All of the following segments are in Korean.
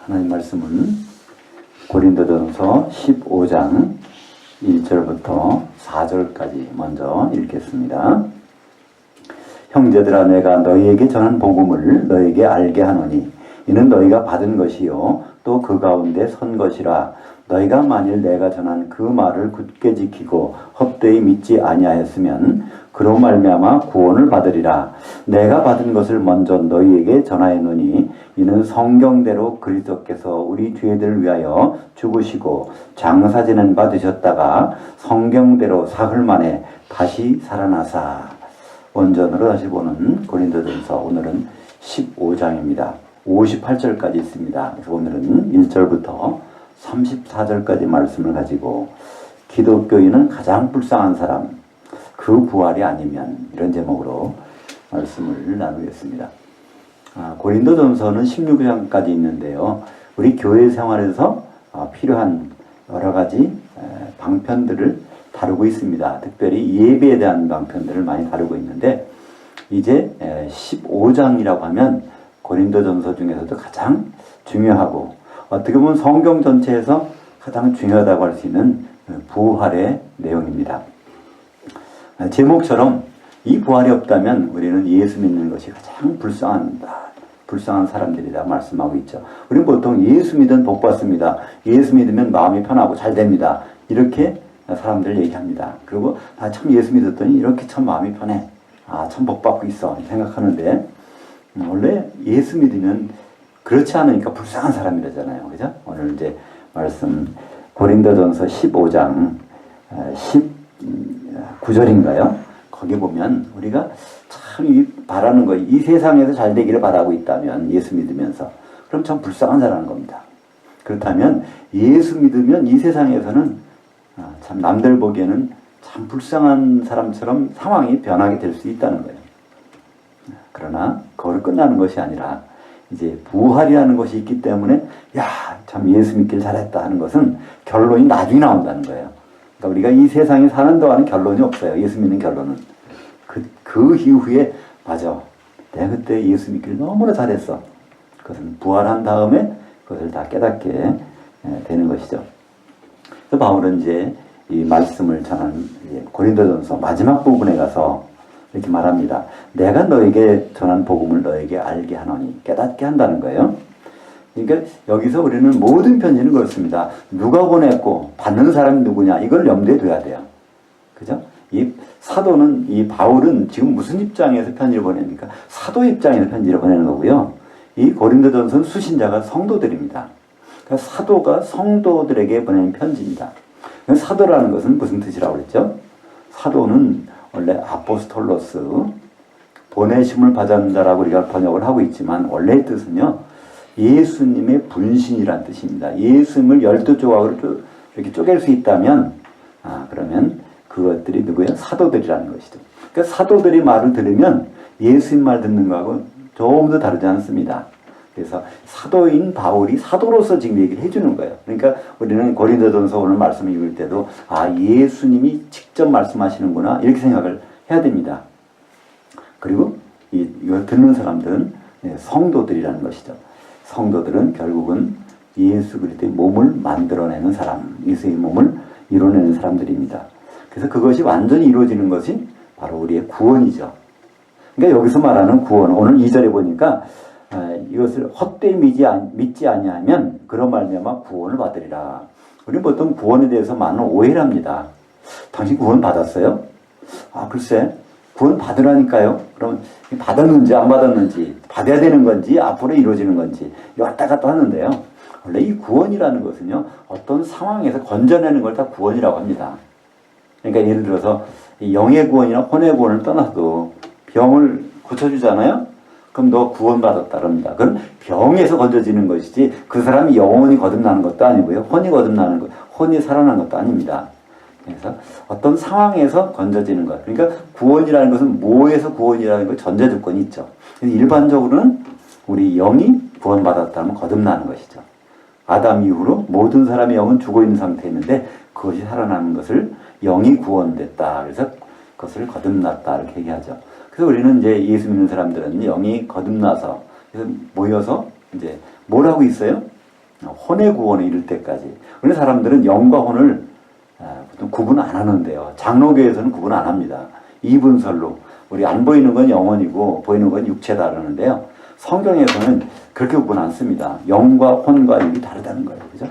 하나님 말씀은 고린도전서 15장 1절부터 4절까지 먼저 읽겠습니다. 형제들아, 내가 너희에게 전한 복음을 너희에게 알게 하노니 이는 너희가 받은 것이요 또 그 가운데 선 것이라. 너희가 만일 내가 전한 그 말을 굳게 지키고 헛되이 믿지 아니하였으면 그로 말미암아 구원을 받으리라. 내가 받은 것을 먼저 너희에게 전하였노니 이는 성경대로 그리스도께서 우리 죄들을 위하여 죽으시고 장사 지낸 바 되셨다가 성경대로 사흘 만에 다시 살아나사. 원전으로 다시 보는 고린도전서, 오늘은 15장입니다. 58절까지 있습니다. 그래서 오늘은 1절부터 34절까지 말씀을 가지고 기독교인은 가장 불쌍한 사람, 그 부활이 아니면, 이런 제목으로 말씀을 나누겠습니다. 고린도전서는 16장까지 있는데요. 우리 교회 생활에서 필요한 여러 가지 방편들을 다루고 있습니다. 특별히 예배에 대한 방편들을 많이 다루고 있는데, 이제 15장이라고 하면 고린도전서 중에서도 가장 중요하고, 어떻게 보면 성경 전체에서 가장 중요하다고 할 수 있는 부활의 내용입니다. 제목처럼 이 부활이 없다면 우리는 예수 믿는 것이 가장 불쌍한 사람들이다 말씀하고 있죠. 우리는 보통 예수 믿으면 복 받습니다. 예수 믿으면 마음이 편하고 잘 됩니다. 이렇게 사람들 얘기합니다. 그리고 참 예수 믿었더니 이렇게 참 마음이 편해. 참 복 받고 있어. 생각하는데, 원래 예수 믿으면 그렇지 않으니까 불쌍한 사람이라잖아요. 그죠? 오늘 이제 말씀 고린도전서 15장 19절인가요? 거기 보면 우리가 참 바라는 거, 이 세상에서 잘 되기를 바라고 있다면, 예수 믿으면서, 그럼 참 불쌍한 자라는 겁니다. 그렇다면 예수 믿으면 이 세상에서는 참 남들 보기에는 참 불쌍한 사람처럼 상황이 변하게 될 수 있다는 거예요. 그러나 그걸 끝나는 것이 아니라 이제 부활이라는 것이 있기 때문에 참 예수 믿길 잘했다 하는 것은 결론이 나중에 나온다는 거예요. 그러니까 우리가 이 세상에 사는 동안은 결론이 없어요. 예수 믿는 결론은. 그 이후에 맞아, 내가 그때 예수 믿기를 너무나 잘했어. 그것은 부활한 다음에 그것을 다 깨닫게 되는 것이죠. 그래서 바울은 이제 이 말씀을 전한 고린도전서 마지막 부분에 가서 이렇게 말합니다. 내가 너에게 전한 복음을 너에게 알게 하노니, 깨닫게 한다는 거예요. 그러니까 여기서 우리는 모든 편지는 그렇습니다. 누가 보냈고 받는 사람이 누구냐, 이걸 염두에 둬야 돼요. 그죠? 이 사도는, 이 바울은 지금 무슨 입장에서 편지를 보냅니까? 사도 입장에서 편지를 보내는 거고요. 이 고린도전서는 수신자가 성도들입니다. 그러니까 사도가 성도들에게 보내는 편지입니다. 사도라는 것은 무슨 뜻이라고 그랬죠? 사도는 원래 아포스톨로스, 보내심을 받은 자라고 우리가 번역을 하고 있지만, 원래의 뜻은요, 예수님의 분신이란 뜻입니다. 예수님을 12조각으로 이렇게 쪼갤 수 있다면, 그러면 그것들이 누구예요? 사도들이라는 것이죠. 그러니까 사도들이 말을 들으면 예수님 말 듣는 거하고 조금도 다르지 않습니다. 그래서 사도인 바울이 사도로서 지금 얘기를 해주는 거예요. 그러니까 우리는 고린도전서 오늘 말씀을 읽을 때도 예수님이 직접 말씀하시는구나, 이렇게 생각을 해야 됩니다. 그리고 이걸 듣는 사람들은 성도들이라는 것이죠. 성도들은 결국은 예수 그리스도의 몸을 만들어내는 사람, 예수의 몸을 이뤄내는 사람들입니다. 그래서 그것이 완전히 이루어지는 것이 바로 우리의 구원이죠. 그러니까 여기서 말하는 구원, 오늘 2절에 보니까 이것을 헛되이 믿지 아니하면 그런 말미암아 구원을 받으리라. 우리는 보통 구원에 대해서 많은 오해를 합니다. 당신 구원 받았어요? 글쎄, 구원 받으라니까요. 그럼 받았는지 안 받았는지, 받아야 되는 건지 앞으로 이루어지는 건지 왔다 갔다 하는데요. 원래 이 구원이라는 것은요, 어떤 상황에서 건져내는 걸 다 구원이라고 합니다. 그러니까 예를 들어서 영의 구원이나 혼의 구원을 떠나도 병을 고쳐주잖아요. 그럼 너 구원받았다 그럽니다. 그건 병에서 건져지는 것이지 그 사람이 영혼이 거듭나는 것도 아니고요. 혼이 거듭나는 것, 혼이 살아나는 것도 아닙니다. 그래서 어떤 상황에서 건져지는 것. 그러니까 구원이라는 것은 뭐에서 구원이라는 것 전제 조건이 있죠. 일반적으로는 우리 영이 구원받았다면 거듭나는 것이죠. 아담 이후로 모든 사람의 영은 죽어있는 상태였는데 그것이 살아나는 것을 영이 구원됐다. 그래서 그것을 거듭났다. 이렇게 얘기하죠. 그래서 우리는 이제 예수 믿는 사람들은 영이 거듭나서, 그래서 모여서 이제 뭘 하고 있어요? 혼의 구원에 이를 때까지. 우리 사람들은 영과 혼을 보통 구분 안 하는데요. 장로교에서는 구분 안 합니다. 이분설로 우리 안 보이는 건 영혼이고 보이는 건 육체다 그러는데요. 성경에서는 그렇게 구분 안 씁니다. 영과 혼과 육이 다르다는 거예요. 그죠?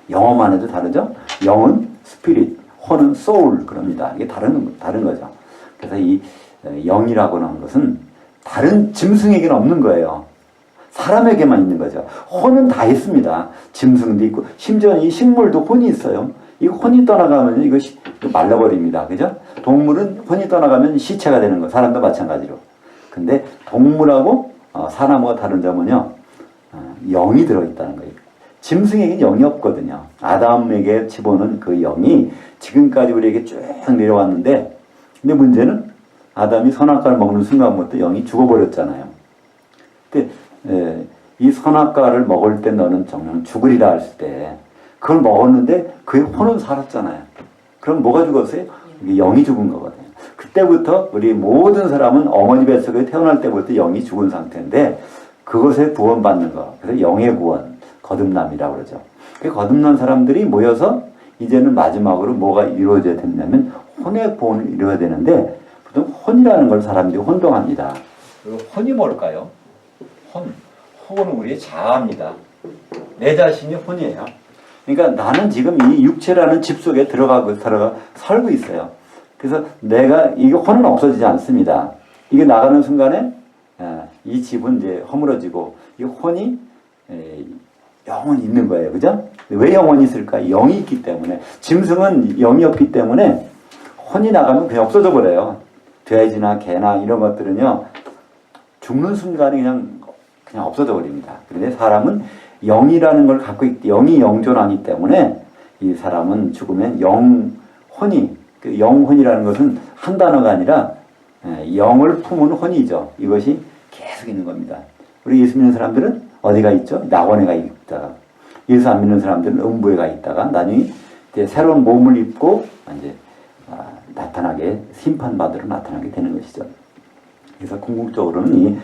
영어만 해도 다르죠? 영은 스피릿, 혼은 소울 그럽니다. 이게 다른 거죠. 그래서 이 영이라고 하는 것은 다른 짐승에게는 없는 거예요. 사람에게만 있는 거죠. 혼은 다 있습니다. 짐승도 있고 심지어 이 식물도 혼이 있어요. 이 혼이 떠나가면 이것이 말라버립니다. 그죠? 동물은 혼이 떠나가면 시체가 되는 거. 사람도 마찬가지로. 근데 동물하고 사람과 다른 점은요. 영이 들어있다는 거예요. 짐승에게는 영이 없거든요. 아담에게 집어넣은 그 영이 지금까지 우리에게 쭉 내려왔는데 근데 문제는 아담이 선악과를 먹는 순간부터 영이 죽어버렸잖아요. 근데 이 선악과를 먹을 때 너는 정녕 죽으리라 했을 때 그걸 먹었는데 그의 혼은 살았잖아요. 그럼 뭐가 죽었어요? 영이 죽은 거거든요. 그때부터 우리 모든 사람은 어머니 뱃속에 태어날 때부터 영이 죽은 상태인데 그것에 구원받는 거. 그래서 영의 구원, 거듭남이라고 그러죠. 그 거듭난 사람들이 모여서 이제는 마지막으로 뭐가 이루어져야 되냐면 혼의 구원을 이루어야 되는데 보통 혼이라는 걸 사람들이 혼동합니다. 혼이 뭘까요? 혼은 우리의 자아입니다. 내 자신이 혼이에요. 그러니까 나는 지금 이 육체라는 집 속에 들어가 살고 있어요. 그래서 내가 이게 혼은 없어지지 않습니다. 이게 나가는 순간에 이 집은 이제 허물어지고 이 혼이 영원히 있는 거예요. 그죠? 왜 영원히 있을까? 영이 있기 때문에. 짐승은 영이 없기 때문에 혼이 나가면 그냥 없어져 버려요. 돼지나 개나 이런 것들은요. 죽는 순간에 그냥 없어져 버립니다. 그런데 사람은 영이라는 걸 갖고 있기, 영이 영존하기 때문에 이 사람은 죽으면 영혼이, 그 영혼이라는 것은 한 단어가 아니라 영을 품은 혼이죠. 이것이 계속 있는 겁니다. 우리 예수 믿는 사람들은 어디가 있죠? 낙원에 가 있다가, 예수 안 믿는 사람들은 음부에 가 있다가 나중에 이제 새로운 몸을 입고 이제 나타나게 심판받으러 나타나게 되는 것이죠. 그래서 궁극적으로는 이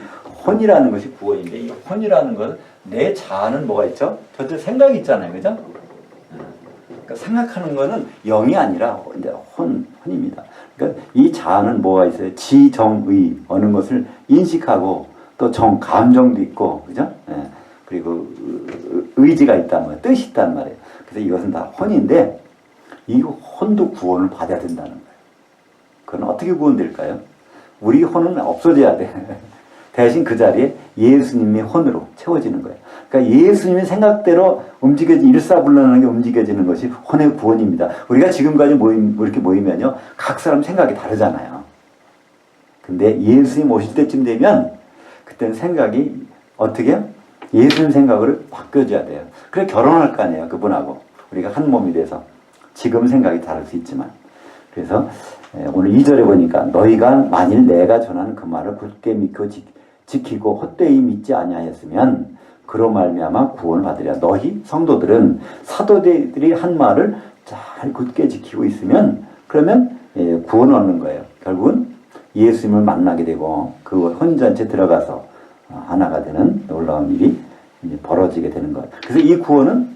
혼이라는 것이 구원인데 이 혼이라는 것은 내 자아는 뭐가 있죠? 저들 생각이 있잖아요. 그죠? 그러니까 생각하는 거는 영이 아니라 이제 혼입니다. 그러니까 이 자아는 뭐가 있어요? 지정의 어느 것을 인식하고 또 감정도 있고 그죠? 예. 그리고 의지가 있단 말이에요. 뜻이 있단 말이에요. 그래서 이것은 다 혼인데 이 혼도 구원을 받아야 된다는 거예요. 그건 어떻게 구원될까요? 우리 혼은 없어져야 돼. 대신 그 자리에 예수님의 혼으로 채워지는 거예요. 그러니까 예수님의 생각대로 일사불란하게 움직여지는 것이 혼의 구원입니다. 우리가 지금까지 이렇게 모이면요. 각 사람 생각이 다르잖아요. 근데 예수님 오실 때쯤 되면 그때는 생각이 어떻게 예수님 생각으로 바뀌어져야 돼요. 그래 결혼할 거 아니에요. 그분하고. 우리가 한 몸이 돼서. 지금 생각이 다를 수 있지만. 그래서 오늘 2절에 보니까 너희가 만일 내가 전한 그 말을 굳게 믿고 지키고 헛되이 믿지 아니하였으면 그로 말미암아 구원을 받으리라. 너희 성도들은 사도들이 한 말을 잘 굳게 지키고 있으면 그러면 구원을 얻는 거예요. 결국은 예수님을 만나게 되고 그 혼인잔치에 들어가서 하나가 되는 놀라운 일이 이제 벌어지게 되는 거예요. 그래서 이 구원은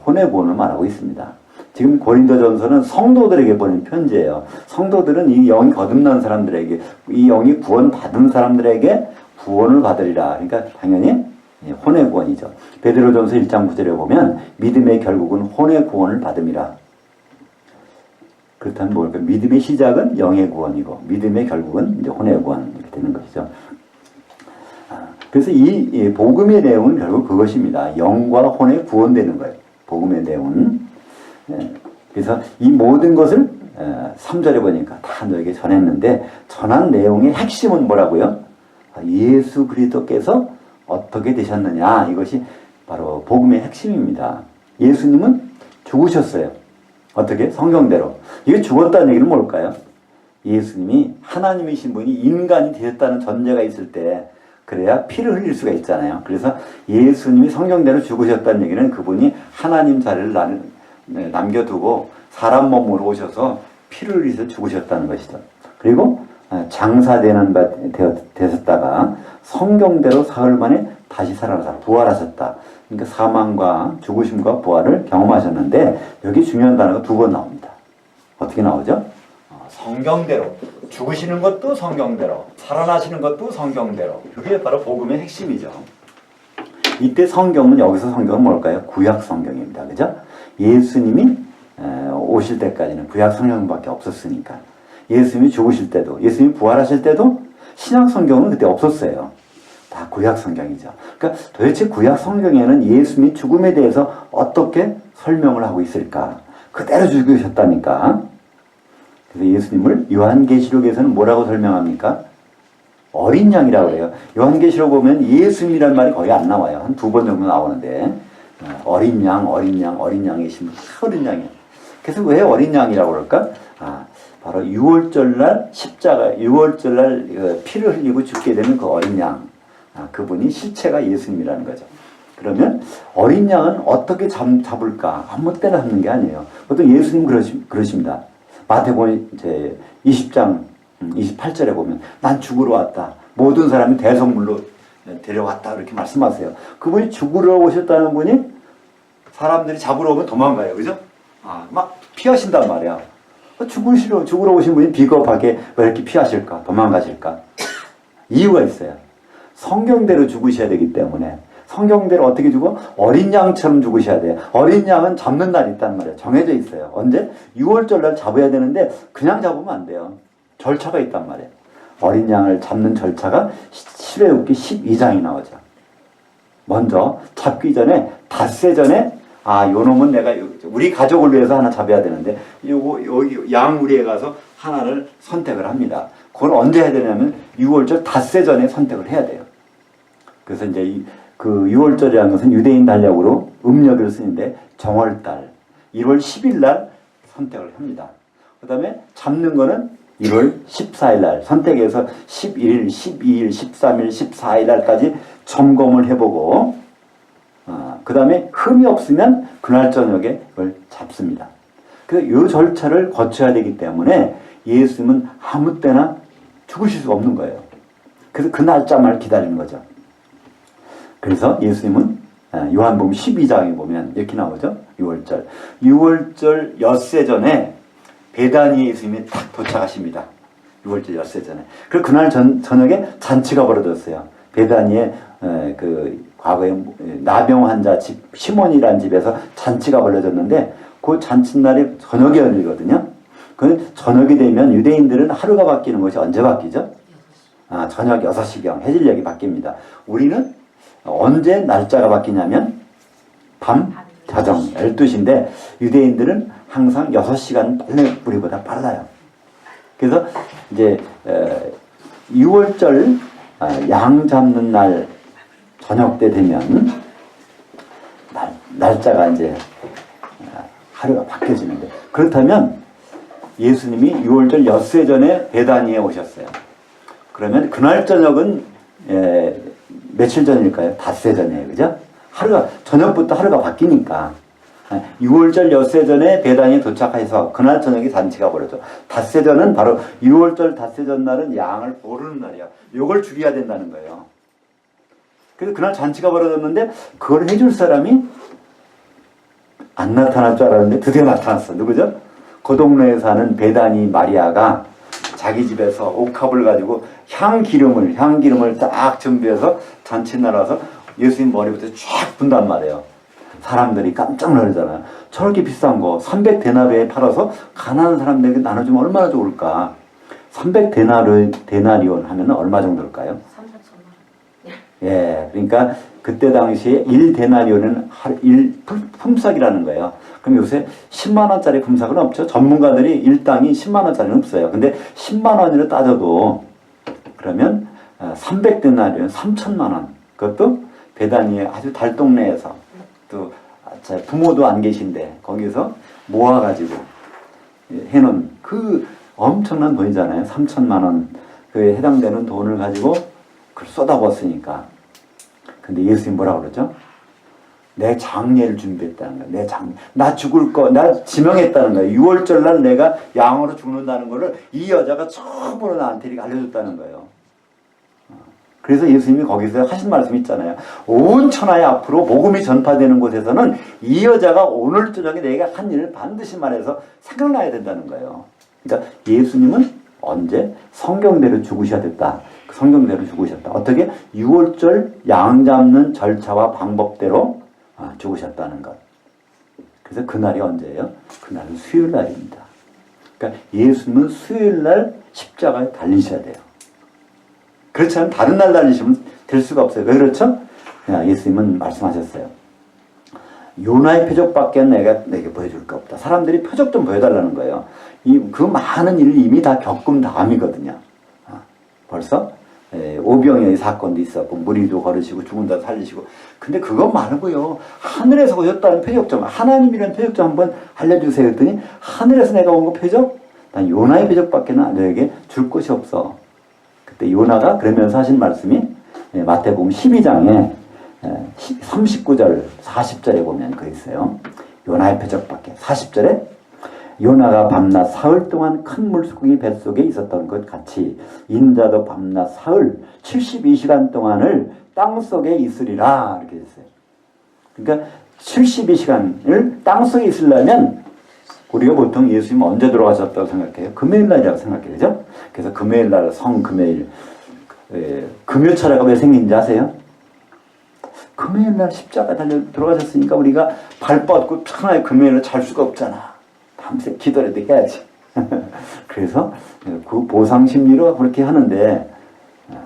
혼의 구원을 말하고 있습니다. 지금 고린도전서는 성도들에게 보낸 편지예요. 성도들은 이 영이 거듭난 사람들에게, 이 영이 구원 받은 사람들에게 구원을 받으리라. 그러니까 당연히 혼의 구원이죠. 베드로전서 1장 9절에 보면 믿음의 결국은 혼의 구원을 받음이라. 그렇다면 뭘까? 믿음의 시작은 영의 구원이고 믿음의 결국은 이제 혼의 구원 이렇게 되는 것이죠. 그래서 이 복음의 내용은 결국 그것입니다. 영과 혼의 구원되는 거예요. 복음의 내용은. 그래서 이 모든 것을 3절에 보니까 다 너에게 전했는데 전한 내용의 핵심은 뭐라고요? 예수 그리스도께서 어떻게 되셨느냐, 이것이 바로 복음의 핵심입니다. 예수님은 죽으셨어요. 어떻게? 성경대로. 이게 죽었다는 얘기는 뭘까요? 예수님이 하나님이신 분이 인간이 되셨다는 전제가 있을 때 그래야 피를 흘릴 수가 있잖아요. 그래서 예수님이 성경대로 죽으셨다는 얘기는 그분이 하나님 자리를 남겨두고 사람 몸으로 오셔서 피를 흘리셔서 죽으셨다는 것이죠. 그리고 장사되는 바 되셨다가 성경대로 사흘 만에 다시 살아나서 부활하셨다. 그러니까 사망과 죽으심과 부활을 경험하셨는데 여기 중요한 단어가 두 번 나옵니다. 어떻게 나오죠? 성경대로. 죽으시는 것도 성경대로, 살아나시는 것도 성경대로. 그게 바로 복음의 핵심이죠. 이때 성경은, 여기서 성경은 뭘까요? 구약 성경입니다. 그죠? 예수님이 오실 때까지는 구약 성경밖에 없었으니까. 예수님이 죽으실 때도, 예수님이 부활하실 때도 신약 성경은 그때 없었어요. 다 구약 성경이죠. 그러니까 도대체 구약 성경에는 예수님이 죽음에 대해서 어떻게 설명을 하고 있을까? 그대로 죽으셨다니까. 그래서 예수님을 요한계시록에서는 뭐라고 설명합니까? 어린 양이라고 그래요. 요한계시록 보면 예수님이라는 말이 거의 안 나와요. 한 두 번 정도 나오는데 어린 양, 어린 양, 어린 양이시면 어린 양이에요. 그래서 왜 어린 양이라고 그럴까? 바로 6월절날 십자가, 6월절날 피를 흘리고 죽게 되는 그 어린 양, 그분이 실체가 예수님이라는 거죠. 그러면 어린 양은 어떻게 잡을까? 아무 때나 잡는 게 아니에요. 보통 예수님 그러십니다. 마태복음 이제 20장 28절에 보면 난 죽으러 왔다. 모든 사람이 대성물로 데려왔다. 이렇게 말씀하세요. 그분이 죽으러 오셨다는 분이 사람들이 잡으러 오면 도망가요. 그죠? 막 피하신단 말이야. 죽으러 오신 분이 비겁하게 왜 이렇게 피하실까? 도망가실까? 이유가 있어요. 성경대로 죽으셔야 되기 때문에. 성경대로 어떻게 죽어? 어린 양처럼 죽으셔야 돼요. 어린 양은 잡는 날이 있단 말이에요. 정해져 있어요. 언제? 6월절날 잡아야 되는데 그냥 잡으면 안 돼요. 절차가 있단 말이에요. 어린 양을 잡는 절차가 신명기 12장이 나오죠. 먼저 잡기 전에 닷새 전에 요 놈은 내가 우리 가족을 위해서 하나 잡아야 되는데 여기 양우리에 가서 하나를 선택을 합니다. 그걸 언제 해야 되냐면 6월절 닷새 전에 선택을 해야 돼요. 그래서 이제 그 6월절이라는 것은 유대인 달력으로 음력을 쓰는데 정월달 1월 10일 날 선택을 합니다. 그 다음에 잡는 거는 1월 14일 날 선택해서 11일, 12일, 13일, 14일 날까지 점검을 해보고 그 다음에 흠이 없으면 그날 저녁에 그걸 잡습니다. 그래서 이 절차를 거쳐야 되기 때문에 예수님은 아무 때나 죽으실 수가 없는 거예요. 그래서 그 날짜만 기다리는 거죠. 그래서 예수님은 요한복음 12장에 보면 이렇게 나오죠. 6월절. 6월절 엿새 전에 베다니에 예수님이 딱 도착하십니다. 6월절 엿새 전에. 그리고 그날 저녁에 잔치가 벌어졌어요. 베다니에 과거에 나병 환자 집, 시몬이라는 집에서 잔치가 벌어졌는데 그 잔칫날이 저녁에 열리거든요. 그 저녁이 되면 유대인들은 하루가 바뀌는 것이 언제 바뀌죠? 저녁 6시경 해질녘이 바뀝니다. 우리는 언제 날짜가 바뀌냐면 밤 자정 12시인데 유대인들은 항상 6시간 빨리 우리보다 빨라요. 그래서 이제 6월절 양 잡는 날 저녁 때 되면 날짜가 이제 하루가 바뀌어지는데 그렇다면 예수님이 6월절 엿새 전에 베다니에 오셨어요. 그러면 그날 저녁은 며칠 전일까요? 닷새 전이에요. 그죠? 저녁부터 하루가 바뀌니까. 6월절 엿새 전에 베다니에 도착해서 그날 저녁에 잔치가 벌어져. 닷새 전은 바로 6월절 닷새 전날은 양을 고르는 날이야. 요걸 죽여야 된다는 거예요. 그래서 그날 잔치가 벌어졌는데 그걸 해줄 사람이 안 나타날 줄 알았는데 드디어 나타났어. 누구죠? 그 동네에 사는 베다니 마리아가 자기 집에서 옥합을 가지고 향기름을 딱 준비해서 잔치날 와서 예수님 머리부터 쫙 분단 말이에요. 사람들이 깜짝 놀라잖아요. 저렇게 비싼 거 300데나리온에 팔아서 가난한 사람들에게 나눠주면 얼마나 좋을까. 300데나리온 하면 얼마 정도일까요? 3,400만 원. 예, 그러니까 그때 당시에 1데나리온은 품삯이라는 거예요. 그럼 요새 10만 원짜리 품삯은 없죠. 전문가들이 일당이 10만 원짜리는 없어요. 근데 10만 원으로 따져도 그러면 300데나리온 3천만 원. 그것도 베다니의 아주 달동네에서 또 부모도 안 계신데 거기서 모아가지고 해놓은 그 엄청난 돈이잖아요. 3천만 원 그에 해당되는 돈을 가지고 그걸 쏟아부었으니까. 근데 예수님 뭐라고 그러죠? 내 장례를 준비했다는 거야. 나 죽을 거, 나 지명했다는 거야. 6월절 날 내가 양으로 죽는다는 거를 이 여자가 처음으로 나한테 이렇게 알려줬다는 거예요. 그래서 예수님이 거기서 하신 말씀이 있잖아요. 온 천하의 앞으로 복음이 전파되는 곳에서는 이 여자가 오늘 저녁에 내가 한 일을 반드시 말해서 생각나야 된다는 거예요. 그러니까 예수님은 언제? 성경대로 죽으셔야 됐다. 성경대로 죽으셨다. 어떻게? 6월절 양 잡는 절차와 방법대로 죽으셨다는 것. 그래서 그날이 언제예요? 그날은 수요일 날입니다. 그러니까 예수님은 수요일 날 십자가에 달리셔야 돼요. 그렇지 않으면 다른 날 달리시면 될 수가 없어요. 왜 그렇죠? 예수님은 말씀하셨어요. 요나의 표적밖에 내게 보여줄 게 없다. 사람들이 표적 좀 보여달라는 거예요. 그 많은 일을 이미 다 겪은 다음이거든요. 벌써 오병이어의 사건도 있었고 무리도 걸으시고 죽은 자 살리시고. 근데 그거 말고요. 하늘에서 오셨다는 표적 좀, 하나님이라는 표적 좀 한번 알려주세요 했더니 하늘에서 내가 온 거 표적? 난 요나의 표적밖에 너에게 줄 것이 없어. 그때 요나가 그러면서 하신 말씀이 마태복음 12장에 39절 40절에 보면 그 있어요. 요나의 표적밖에. 40절에 요나가 밤낮 사흘 동안 큰 물고기 뱃속에 있었던 것 같이 인자도 밤낮 사흘 72시간 동안을 땅속에 있으리라 이렇게 했어요. 그러니까 72시간을 땅속에 있으려면 우리가 보통 예수님 언제 돌아가셨다고 생각해요? 금요일 날이라고 생각해요. 그죠? 그래서 금요일 날 성금요일 금요철야가 왜 생긴지 아세요? 금요일 날 십자가 달려 들어가셨으니까 우리가 발 뻗고 편하게 금요일을 잘 수가 없잖아. 밤새 기도라도 해야지. 그래서 그 보상 심리로 그렇게 하는데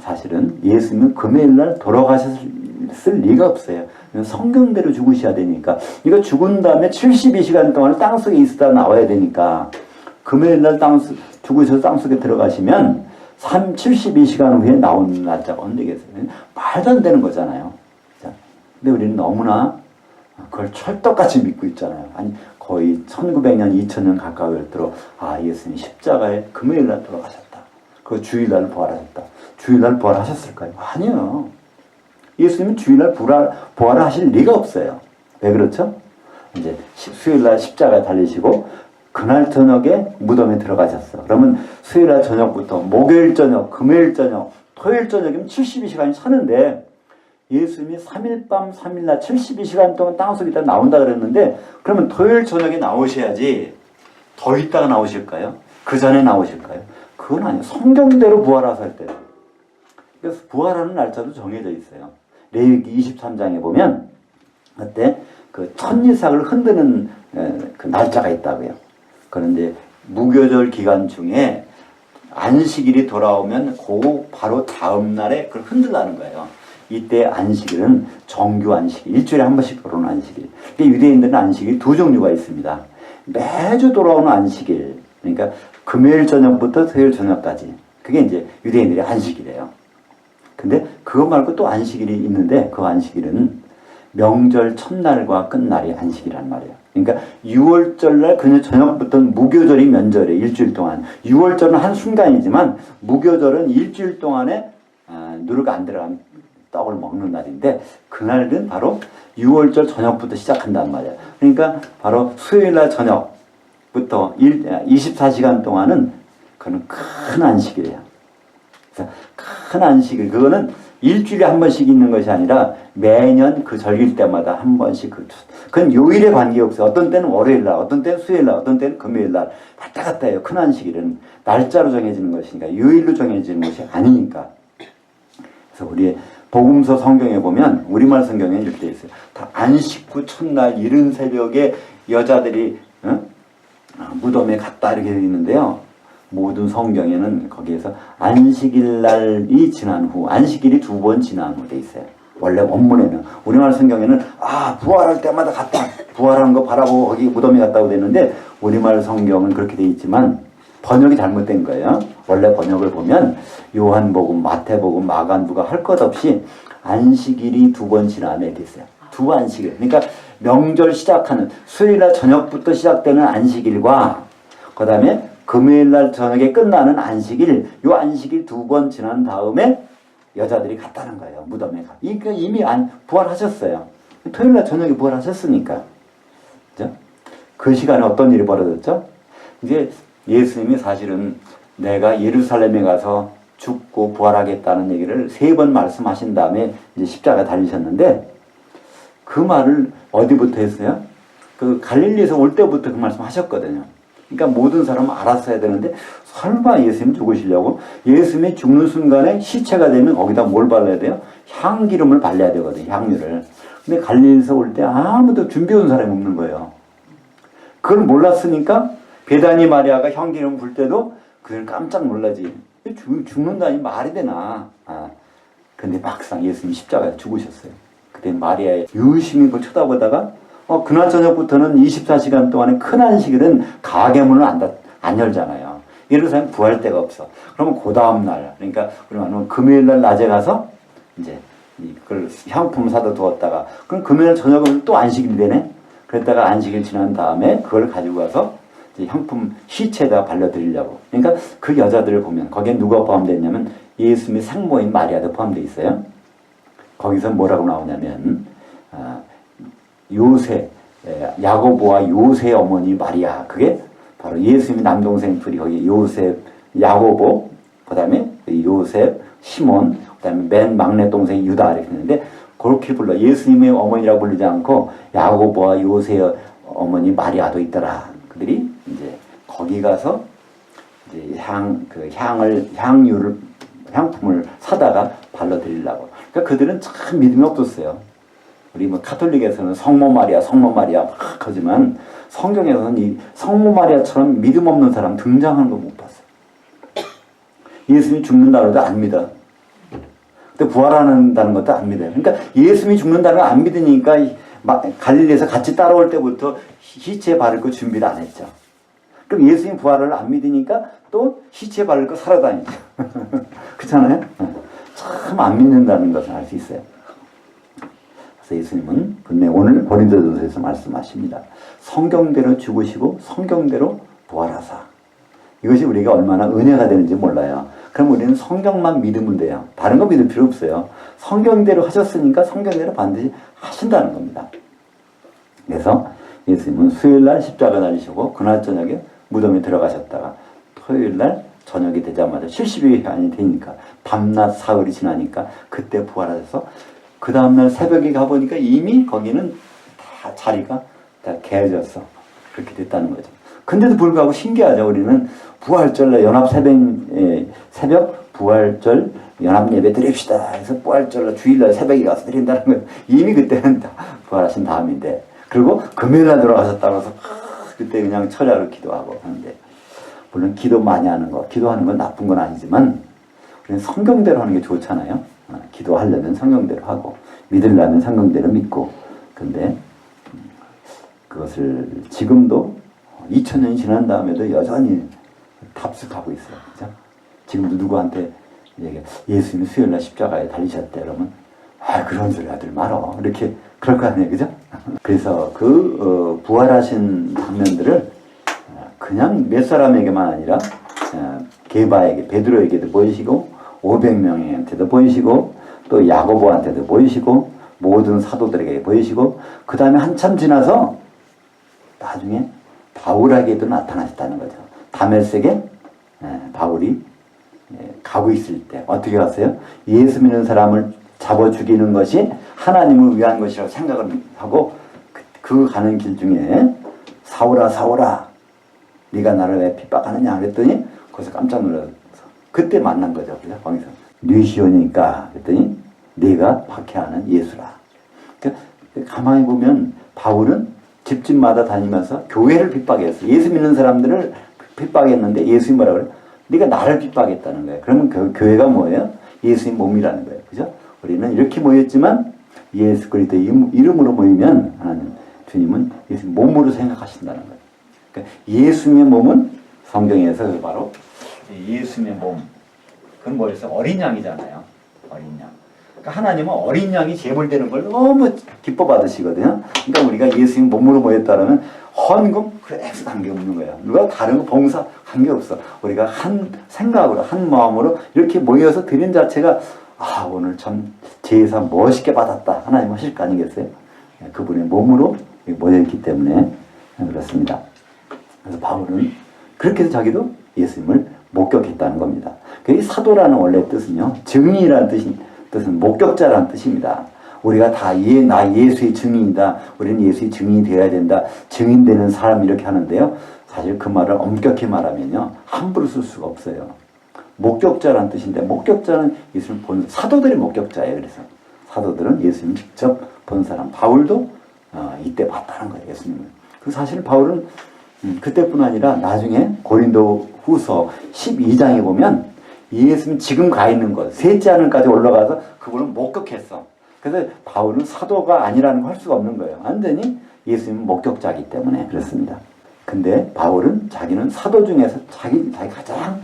사실은 예수님은 금요일 날 돌아가셨을 리가 없어요. 성경대로 죽으셔야 되니까. 이거 죽은 다음에 72시간 동안 땅속에 있다 나와야 되니까 금요일 날 죽으셔서 땅속에 들어가시면 72시간 후에 나오는 날짜가 언제 되겠어요? 말도 안 되는 거잖아요. 근데 우리는 너무나 그걸 철떡같이 믿고 있잖아요. 아니 거의 1900년, 2000년 가까이 들어 예수님이 십자가에 금요일날 돌아가셨다. 그 주일날 부활하셨다. 주일날 부활하셨을까요? 아니요. 예수님은 주일날 부활하실 리가 없어요. 왜 그렇죠? 이제 수요일날 십자가에 달리시고 그날 저녁에 무덤에 들어가셨어. 그러면 수요일날 저녁부터 목요일 저녁, 금요일 저녁, 토요일 저녁이면 72시간이 차는데 예수님이 3일 밤 3일 낮 72시간 동안 땅속에 있다 나온다 그랬는데 그러면 토요일 저녁에 나오셔야지 더 있다가 나오실까요? 그 전에 나오실까요? 그건 아니에요. 성경대로 부활하실 때. 그래서 부활하는 날짜도 정해져 있어요. 레위기 23장에 보면 그때 그 천리삭을 흔드는 그 날짜가 있다고요. 그런데 무교절 기간 중에 안식일이 돌아오면 그 바로 다음 날에 그걸 흔들라는 거예요. 이때 안식일은 정규 안식일, 일주일에 한 번씩 돌아오는 안식일. 유대인들은 안식일이 두 종류가 있습니다. 매주 돌아오는 안식일, 그러니까 금요일 저녁부터 토요일 저녁까지. 그게 이제 유대인들의 안식일이에요. 근데 그거 말고 또 안식일이 있는데 그 안식일은 명절 첫날과 끝날이 안식이란 말이에요. 그러니까 6월절날 그냥 저녁부터 무교절이 면절이에요. 일주일 동안. 6월절은 한순간이지만 무교절은 일주일 동안에 누르가 안 들어가면 떡을 먹는 날인데 그날은 바로 6월절 저녁부터 시작한단 말이에요. 그러니까 바로 수요일날 저녁부터 24시간 동안은 그건 큰 안식이에요. 그래서 큰 안식일, 그거는 일주일에 한 번씩 있는 것이 아니라 매년 그 절기일 때마다 한 번씩 그건 요일에 관계없어요. 어떤 때는 월요일날, 어떤 때는 수요일날, 어떤 때는 금요일날 왔다 갔다 해요. 큰 안식일은 날짜로 정해지는 것이니까 요일로 정해지는 것이 아니니까. 그래서 우리의 복음서 성경에 보면 우리말 성경에 이렇게 되어 있어요. 다 안식 후 첫날 이른 새벽에 여자들이 무덤에 갔다 이렇게 되어 있는데요. 모든 성경에는 거기에서 안식일 날이 지난 후, 안식일이 두 번 지난 후 돼 있어요. 원래 원문에는 우리말 성경에는 부활할 때마다 갔다, 부활하는 거 바라보고 거기 무덤에 갔다고 되는데 우리말 성경은 그렇게 돼 있지만 번역이 잘못된 거예요. 원래 번역을 보면 요한복음, 마태복음, 마가, 누가 할 것 없이 안식일이 두 번 지나네 돼 있어요. 두 안식일. 그러니까 명절 시작하는 수요일날 저녁부터 시작되는 안식일과 그 다음에 금요일날 저녁에 끝나는 안식일, 요 안식일 두 번 지난 다음에 여자들이 갔다는 거예요. 무덤에 가. 이미 부활하셨어요. 토요일날 저녁에 부활하셨으니까. 그죠? 그 시간에 어떤 일이 벌어졌죠? 이제 예수님이 사실은 내가 예루살렘에 가서 죽고 부활하겠다는 얘기를 3번 말씀하신 다음에 이제 십자가 달리셨는데 그 말을 어디부터 했어요? 그 갈릴리에서 올 때부터 그 말씀 하셨거든요. 그러니까 모든 사람은 알았어야 되는데 설마 예수님 죽으시려고? 예수님이 죽는 순간에 시체가 되면 거기다 뭘 발라야 돼요? 향기름을 발라야 되거든요. 향유를. 근데 갈릴리에서 올 때 아무도 준비해 온 사람이 없는 거예요. 그걸 몰랐으니까 베다니 마리아가 향기름 불 때도 그들 깜짝 놀라지. 죽는다니 말이 되나. 근데 막상 예수님이 십자가에 죽으셨어요. 그때 마리아의 유심히 그걸 쳐다보다가 그날 저녁부터는 24시간 동안에 큰 안식일은 가게 문을 안 열잖아요. 예루살렘 부활 데가 없어. 그러면 그 다음날, 그러니까 그러면 금요일날 낮에 가서 이제 그걸 향품 사다 두었다가 그럼 금요일 저녁은 또 안식일 되네. 그랬다가 안식일 지난 다음에 그걸 가지고 가서 이제 향품 시체에다 발라드리려고. 그러니까 그 여자들을 보면 거기에 누가 포함되어 있냐면 예수님의 생모인 마리아도 포함되어 있어요. 거기서 뭐라고 나오냐면 요새, 야고보와 요새 어머니 마리아, 그게 바로 예수님의 남동생 둘이 거기 요셉, 야고보, 그 다음에 요셉, 시몬, 그 다음에 맨 막내 동생 유다 이렇게 했는데 그렇게 불러. 예수님의 어머니라고 부르지 않고 야고보와 요새 어머니 마리아도 있더라. 그들이 이제 거기 가서 이제 향품을 사다가 발라드리려고. 그러니까 그들은 참 믿음이 없었어요. 우리 뭐 카톨릭에서는 성모 마리아 막 하지만 성경에서는 이 성모 마리아처럼 믿음 없는 사람 등장하는 거 못 봤어요. 예수님이 죽는다고 해도 안 믿어. 근데 부활한다는 것도 안 믿어요. 그러니까 예수님이 죽는다는 걸 안 믿으니까 갈릴리에서 같이 따라올 때부터 시체에 바를 거 준비를 안 했죠. 그럼 예수님 부활을 안 믿으니까 또 시체에 바를 거 사러 다니죠. 그렇잖아요? 참 안 믿는다는 것을 알 수 있어요. 그래서 예수님은 근데 오늘 고린도전서에서 말씀하십니다. 성경대로 죽으시고 성경대로 부활하사. 이것이 우리가 얼마나 은혜가 되는지 몰라요. 그럼 우리는 성경만 믿으면 돼요. 다른 거 믿을 필요 없어요. 성경대로 하셨으니까 성경대로 반드시 하신다는 겁니다. 그래서 예수님은 수요일날 십자가 달리시고 그날 저녁에 무덤에 들어가셨다가 토요일날 저녁이 되자마자 70일이 되니까 밤낮 사흘이 지나니까 그때 부활하셔서 그 다음날 새벽에 가보니까 이미 거기는 다 자리가 다 개어졌어. 그렇게 됐다는 거죠. 근데도 불구하고 신기하죠. 우리는 부활절 연합 새벽 부활절 연합 예배 드립시다 해서 부활절 주일날 새벽에 가서 드린다는 거예요. 이미 그때는 다 부활하신 다음인데 그리고 금요일날 들어가셨다고 해서 그때 그냥 철야로 기도하고 하는데 물론 기도 많이 하는 거 기도하는 건 나쁜 건 아니지만 우리는 성경대로 하는 게 좋잖아요. 기도하려면 성경대로 하고 믿으려면 성경대로 믿고 근데 그것을 지금도 2000년이 지난 다음에도 여전히 답습하고 있어요. 그죠? 지금도 누구한테 예수님이 수요일날 십자가에 달리셨대 그러면 그런 소리 하들 말어 이렇게 그럴 거 아니에요. 그죠? 그래서 부활하신 장면들을 그냥 몇 사람에게만 아니라 게바에게 베드로에게도 보이시고 500명한테도 보이시고 또 야고보한테도 보이시고 모든 사도들에게 보이시고 그 다음에 한참 지나서 나중에 바울에게도 나타나셨다는 거죠. 다메섹에 바울이 가고 있을 때 어떻게 갔어요? 예수 믿는 사람을 잡아 죽이는 것이 하나님을 위한 것이라고 생각을 하고 그 가는 길 중에 사울아 사울아 네가 나를 왜 핍박하느냐 그랬더니 거기서 깜짝 놀라서 그때 만난 거죠. 그죠? 거기서 뉘시오니까 그랬더니 네가 박해하는 예수라. 그러니까 가만히 보면 바울은 집집마다 다니면서 교회를 핍박했어. 예수 믿는 사람들을 핍박했는데 예수님 뭐라 그래요? 네가 나를 핍박했다는 거예요. 그러면 그 교회가 뭐예요? 예수님 몸이라는 거예요. 그죠? 우리는 이렇게 모였지만 예수 그리스도 이름으로 모이면 하나님 주님은 예수님 몸으로 생각하신다는 거예요. 그러니까 예수님의 몸은 성경에서 바로 예수님의 몸. 그건 뭐였어요? 어린 양이잖아요. 어린 양. 그러니까 하나님은 어린 양이 제물되는 걸 너무 기뻐 받으시거든요. 그러니까 우리가 예수님 몸으로 모였다면 헌금 그래서 관계없는 거예요. 누가 다른 거 봉사 관계없어. 우리가 한 생각으로 한 마음으로 이렇게 모여서 드린 자체가 오늘 참 제사 멋있게 받았다. 하나님 하실 거 아니겠어요? 그분의 몸으로 모여있기 때문에 그렇습니다. 그래서 바울은 그렇게 해서 자기도 예수님을 목격했다는 겁니다. 그 사도라는 원래 뜻은요, 증인이라는 뜻은 목격자라는 뜻입니다. 우리가 다 나 예수의 증인이다. 우리는 예수의 증인이 되어야 된다. 증인되는 사람 이렇게 하는데요. 사실 그 말을 엄격히 말하면요, 함부로 쓸 수가 없어요. 목격자라는 뜻인데, 목격자는 예수를 본 사도들이 목격자예요. 그래서 사도들은 예수님 직접 본 사람. 바울도 이때 봤다는 거예요. 예수님을. 그 사실 바울은 그때뿐 아니라 나중에 고린도 후서 12장에 보면 예수님 지금 가 있는 곳, 셋째 하늘까지 올라가서 그분을 목격했어. 그래서 바울은 사도가 아니라는 걸 할 수가 없는 거예요. 완전히 예수님은 목격자이기 때문에 그렇습니다. 근데 바울은 자기는 사도 중에서 자기 가장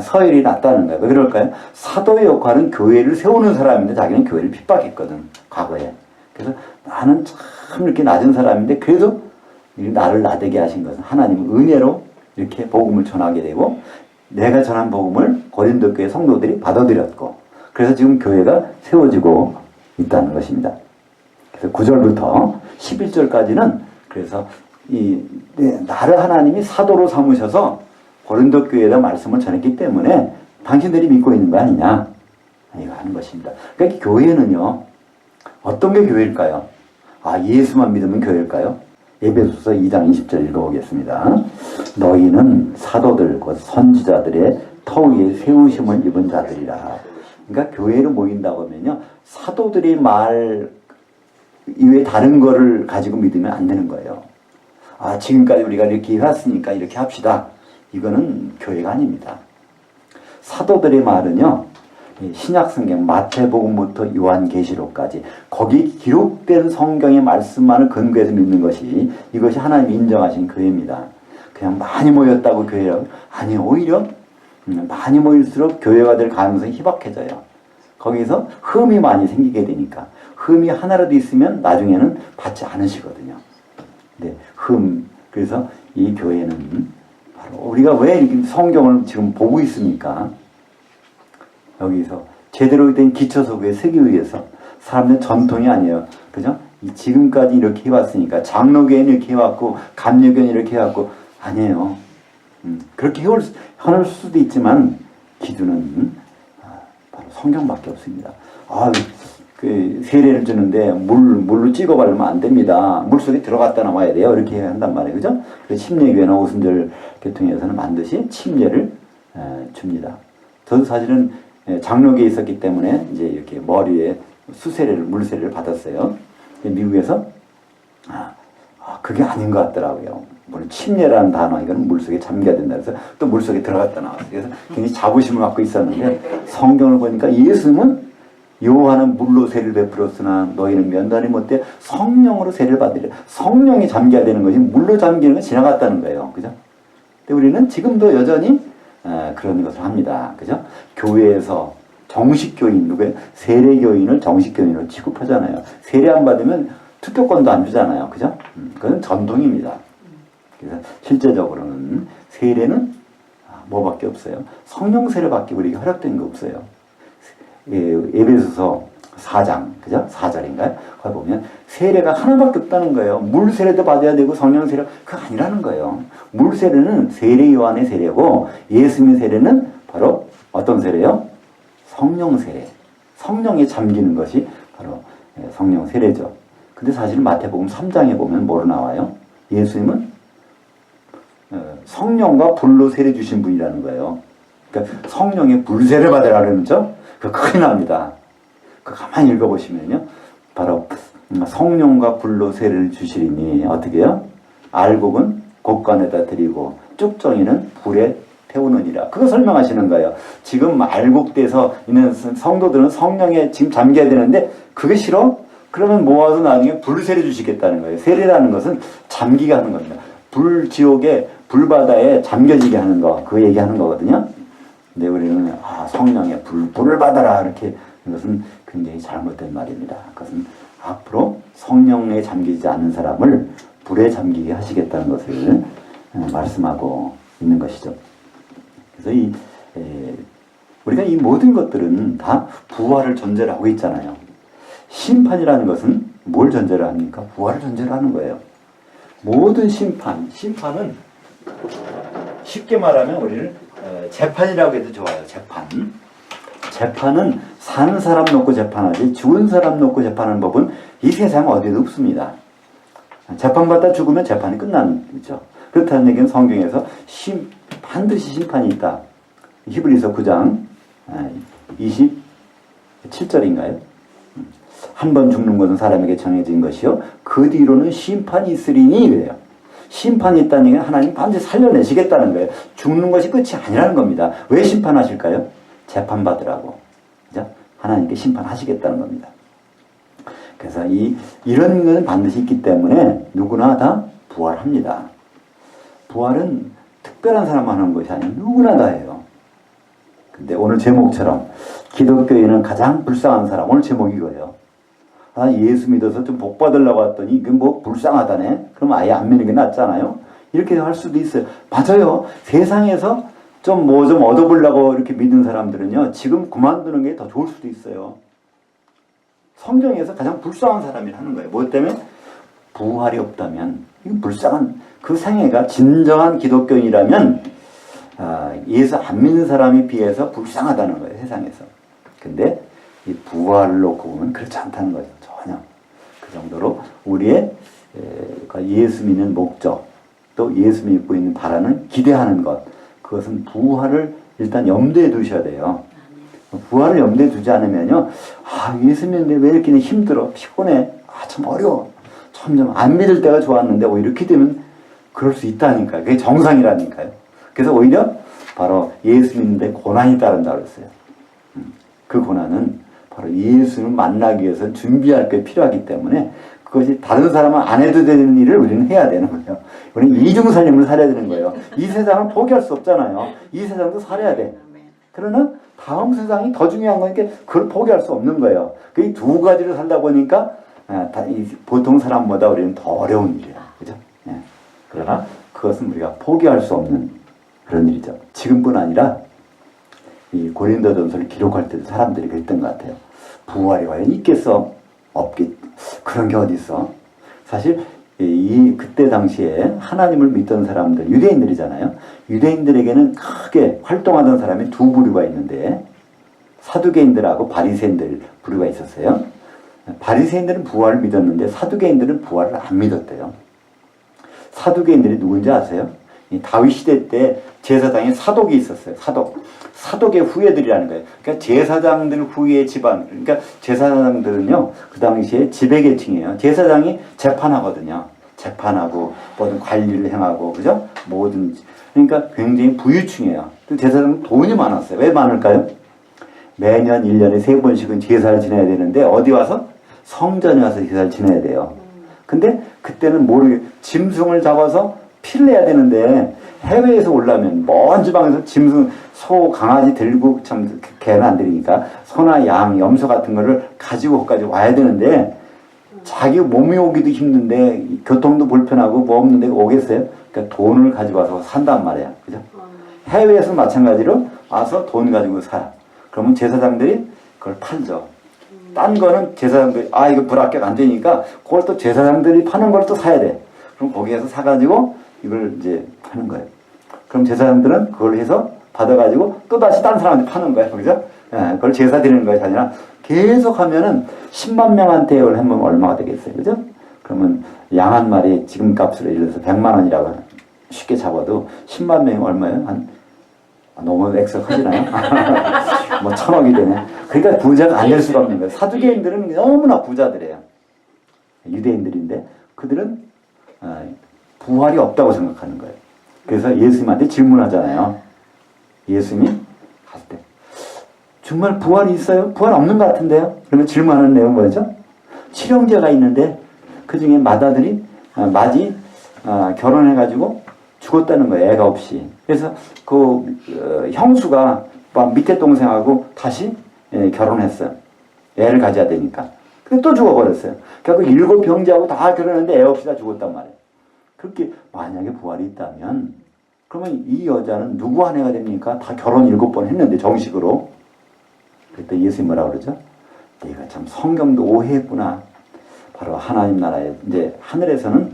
서열이 낮다는 거예요. 왜 그럴까요? 사도의 역할은 교회를 세우는 사람인데 자기는 교회를 핍박했거든, 과거에. 그래서 나는 참 이렇게 낮은 사람인데 그래도 나를 나대게 하신 것은 하나님 은혜로 이렇게 복음을 전하게 되고, 내가 전한 복음을 고린도 교회 성도들이 받아들였고, 그래서 지금 교회가 세워지고 있다는 것입니다. 그래서 9절부터 11절까지는 그래서 나를 하나님이 사도로 삼으셔서 고린도 교회에다 말씀을 전했기 때문에 당신들이 믿고 있는 거 아니냐, 이거 하는 것입니다. 그러니까 교회는요, 어떤 게 교회일까요? 예수만 믿으면 교회일까요? 에베소서 2장 20절 읽어보겠습니다. 너희는 사도들 곧 선지자들의 터 위에 세우심을 입은 자들이라. 그러니까 교회로 모인다고 하면요, 사도들이 말 이외에 다른 거를 가지고 믿으면 안 되는 거예요. 지금까지 우리가 이렇게 해왔으니까 이렇게 합시다. 이거는 교회가 아닙니다. 사도들의 말은요, 신약성경 마태복음부터 요한계시록까지 거기 기록된 성경의 말씀만을 근거해서 믿는 것이, 이것이 하나님이 인정하신 교회입니다. 그냥 많이 모였다고 교회라고? 아니, 오히려 많이 모일수록 교회가 될 가능성이 희박해져요. 거기서 흠이 많이 생기게 되니까. 흠이 하나라도 있으면 나중에는 받지 않으시거든요. 네, 그래서 이 교회는 바로 우리가 왜 이렇게 성경을 지금 보고 있습니까? 여기서 제대로 된 기초석에 서기 위해서 사람들 전통이 아니에요. 그죠? 지금까지 이렇게 해왔으니까 장로교회는 이렇게 해왔고 감리교회는 이렇게 해왔고, 아니에요. 그렇게 해올 수도 있지만 기준은 바로 성경밖에 없습니다. 그 세례를 주는데 물로 찍어 바르면 안 됩니다. 물속에 들어갔다 나와야 돼요. 이렇게 한단 말이에요. 그죠? 그래서 침례교회나 오순절 계통에서는 반드시 침례를 줍니다. 저도 사실은 장로교에 있었기 때문에 이제 이렇게 머리에 물세례를 받았어요. 미국에서 그게 아닌 것 같더라고요. 물론 침례라는 단어, 이거는 물속에 잠겨야 된다 그래서 또 물속에 들어갔다 나왔어요. 그래서 굉장히 자부심을 갖고 있었는데, 성경을 보니까 예수님은 요한은 물로 세례를 베풀었으나 너희는 면단이 못돼 성령으로 세례를 받으리라. 성령이 잠겨야 되는 것이 물로 잠기는 건 지나갔다는 거예요. 그죠? 근데 우리는 지금도 여전히 그런 것을 합니다. 그죠? 교회에서 정식 교인, 누구예요? 세례 교인을 정식 교인으로 취급하잖아요. 세례 안 받으면 투표권도 안 주잖아요. 그죠? 그건 전통입니다. 그래서 실제적으로는 세례는 뭐밖에 없어요? 성령 세례밖에 우리에게 허락된 거 없어요. 에베소서 4장, 그죠? 4절인가요? 거기 보면 세례가 하나밖에 없다는 거예요. 물 세례도 받아야 되고 성령 세례, 그거 아니라는 거예요. 물 세례는 세례 요한의 세례고, 예수님의 세례는 바로 어떤 세례요? 성령 세례. 성령에 잠기는 것이 바로 성령 세례죠. 근데 사실 마태복음 3장에 보면 뭐로 나와요? 예수님은 성령과 불로 세례 주신 분이라는 거예요. 그러니까 성령의 불세례 받으라 그러죠? 그 큰일 납니다. 그 가만히 읽어보시면요, 바로 성령과 불로 세례를 주시리니 어떻게 해요? 알곡은 곡간에다 드리고 쭉정이는 불에 태우느니라. 그거 설명하시는 거예요. 지금 알곡돼서 있는 성도들은 성령에 지금 잠겨야 되는데 그게 싫어? 그러면 모아서 나중에 불세례 주시겠다는 거예요. 세례라는 것은 잠기게 하는 겁니다. 불지옥에 불바다에 잠겨지게 하는 거, 그 얘기하는 거거든요. 근데 우리는 성령의 불을 받아라 이렇게, 이것은 굉장히 잘못된 말입니다. 그것은 앞으로 성령에 잠기지 않는 사람을 불에 잠기게 하시겠다는 것을 말씀하고 있는 것이죠. 그래서 우리가 이 모든 것들은 다 부활을 전제로 하고 있잖아요. 심판이라는 것은 뭘 전제로 합니까? 부활을 전제로 하는 거예요. 모든 심판은 쉽게 말하면 우리를 재판이라고 해도 좋아요. 재판. 재판은 사는 사람 놓고 재판하지 죽은 사람 놓고 재판하는 법은 이 세상 어디에도 없습니다. 재판받다 죽으면 재판이 끝나는 거죠. 그렇다는 얘기는 성경에서 반드시 심판이 있다. 히브리서 9장 27절인가요? 한 번 죽는 것은 사람에게 정해진 것이요 그 뒤로는 심판이 있으리니 그래요. 심판이 있다는 얘기는 하나님 반드시 살려내시겠다는 거예요. 죽는 것이 끝이 아니라는 겁니다. 왜 심판하실까요? 재판받으라고. 그죠? 하나님께 심판하시겠다는 겁니다. 그래서 이런 것은 반드시 있기 때문에 누구나 다 부활합니다. 부활은 특별한 사람 하는 것이 아니라 누구나 다 해요. 근데 오늘 제목처럼 기독교인은 가장 불쌍한 사람, 오늘 제목이 이거예요. 예수 믿어서 좀 복 받으려고 했더니 이게 뭐 불쌍하다네? 그럼 아예 안 믿는 게 낫잖아요? 이렇게 할 수도 있어요. 맞아요. 세상에서 좀 얻어보려고 이렇게 믿는 사람들은요, 지금 그만두는 게 더 좋을 수도 있어요. 성경에서 가장 불쌍한 사람이라는 거예요. 뭐 때문에? 부활이 없다면, 이건 불쌍한, 그 생애가 진정한 기독교인이라면, 예수 안 믿는 사람에 비해서 불쌍하다는 거예요, 세상에서. 근데, 이 부활을 놓고 보면 그렇지 않다는 거죠. 전혀. 그 정도로 우리의 예수 믿는 목적, 또 예수 믿고 있는 바라는 기대하는 것, 그것은 부활을 일단 염두에 두셔야 돼요. 부활을 염두에 두지 않으면요, 예수 믿는데 왜 이렇게 힘들어, 피곤해, 참 어려워, 점점 안 믿을 때가 좋았는데 이렇게 되면 그럴 수 있다니까요. 그게 정상이라니까요. 그래서 오히려 바로 예수 믿는데 고난이 따른다고 그랬어요. 그 고난은 바로 예수를 만나기 위해서 준비할 게 필요하기 때문에 그것이 다른 사람은 안 해도 되는 일을 우리는 해야 되는 거예요. 우리는 이중살림을 살아야 되는 거예요. 이 세상은 포기할 수 없잖아요. 이 세상도 살아야 돼. 그러나 다음 세상이 더 중요한 거니까 그걸 포기할 수 없는 거예요. 그 두 가지를 살다 보니까 보통 사람보다 우리는 더 어려운 일이에요. 그죠? 그러나 그것은 우리가 포기할 수 없는 그런 일이죠. 지금뿐 아니라 이 고린도전서를 기록할 때도 사람들이 그랬던 것 같아요. 부활이 과연 있겠어? 없겠. 그런 게 어디 있어? 사실 그때 당시에 하나님을 믿던 사람들, 유대인들이잖아요. 유대인들에게는 크게 활동하던 사람이 두 부류가 있는데 사두개인들하고 바리새인들 부류가 있었어요. 바리새인들은 부활을 믿었는데 사두개인들은 부활을 안 믿었대요. 사두개인들이 누군지 아세요? 다윗 시대 때 제사장에 사독이 있었어요. 사독의 후예들이라는 거예요. 그러니까 제사장들 후예 집안. 그러니까 제사장들은요, 그 당시에 지배계층이에요. 제사장이 재판하거든요. 재판하고 모든 관리를 행하고, 그죠? 그러니까 굉장히 부유층이에요. 또 제사장은 돈이 많았어요. 왜 많을까요? 매년 1년에 3번씩은 제사를 지내야 되는데 어디 와서? 성전에 와서 제사를 지내야 돼요. 근데 그때는 짐승을 잡아서 피를 내야 되는데 해외에서 올라면 먼 지방에서 짐승, 소, 강아지 들고, 참 개는 안 들이니까 소나 양, 염소 같은 거를 가지고 거기까지 와야 되는데 자기 몸이 오기도 힘든데 교통도 불편하고 뭐 없는데 오겠어요? 그러니까 돈을 가지고 와서 산단 말이에요. 그죠? 해외에서 마찬가지로 와서 돈 가지고 사. 그러면 제사장들이 그걸 팔죠. 딴 거는 제사장들이 이거 불합격 안 되니까 그걸 또 제사장들이 파는 걸 또 사야 돼. 그럼 거기에서 사가지고 이걸 이제 파는 거예요. 그럼 제사장들은 그걸 해서 받아가지고 또 다시 딴 사람한테 파는 거예요. 그죠? 그걸 제사 드리는 거예요. 아니라 계속 하면은 10만 명한테 이걸 하면 얼마가 되겠어요. 그죠? 그러면 양 한 마리 지금 값으로 예를 들어서 100만 원이라고 쉽게 잡아도 10만 명이 얼마예요? 너무 액수가 커지나요? 뭐 1000억이 되네. 그러니까 부자가 안 될 수가 없는 거예요. 사두개인들은 너무나 부자들이에요. 유대인들인데 그들은 부활이 없다고 생각하는 거예요. 그래서 예수님한테 질문하잖아요. 예수님이 갔을 때 정말 부활이 있어요? 부활 없는 것 같은데요? 그러면 질문하는 내용은 뭐죠? 칠형제가 있는데 그 중에 맏아들이 결혼해가지고 죽었다는 거예요. 애가 없이. 그래서 형수가 밑에 동생하고 다시 결혼했어요. 애를 가져야 되니까. 근데 또 죽어버렸어요. 결국 7 형제하고 다 결혼했는데 애 없이 다 죽었단 말이에요. 그렇게 만약에 부활이 있다면 그러면 이 여자는 누구 아내가 됩니까? 다 결혼 7번 했는데 정식으로. 그때 예수님 뭐라고 그러죠? 내가 참 성경도 오해했구나. 바로 하나님 나라에 이제 하늘에서는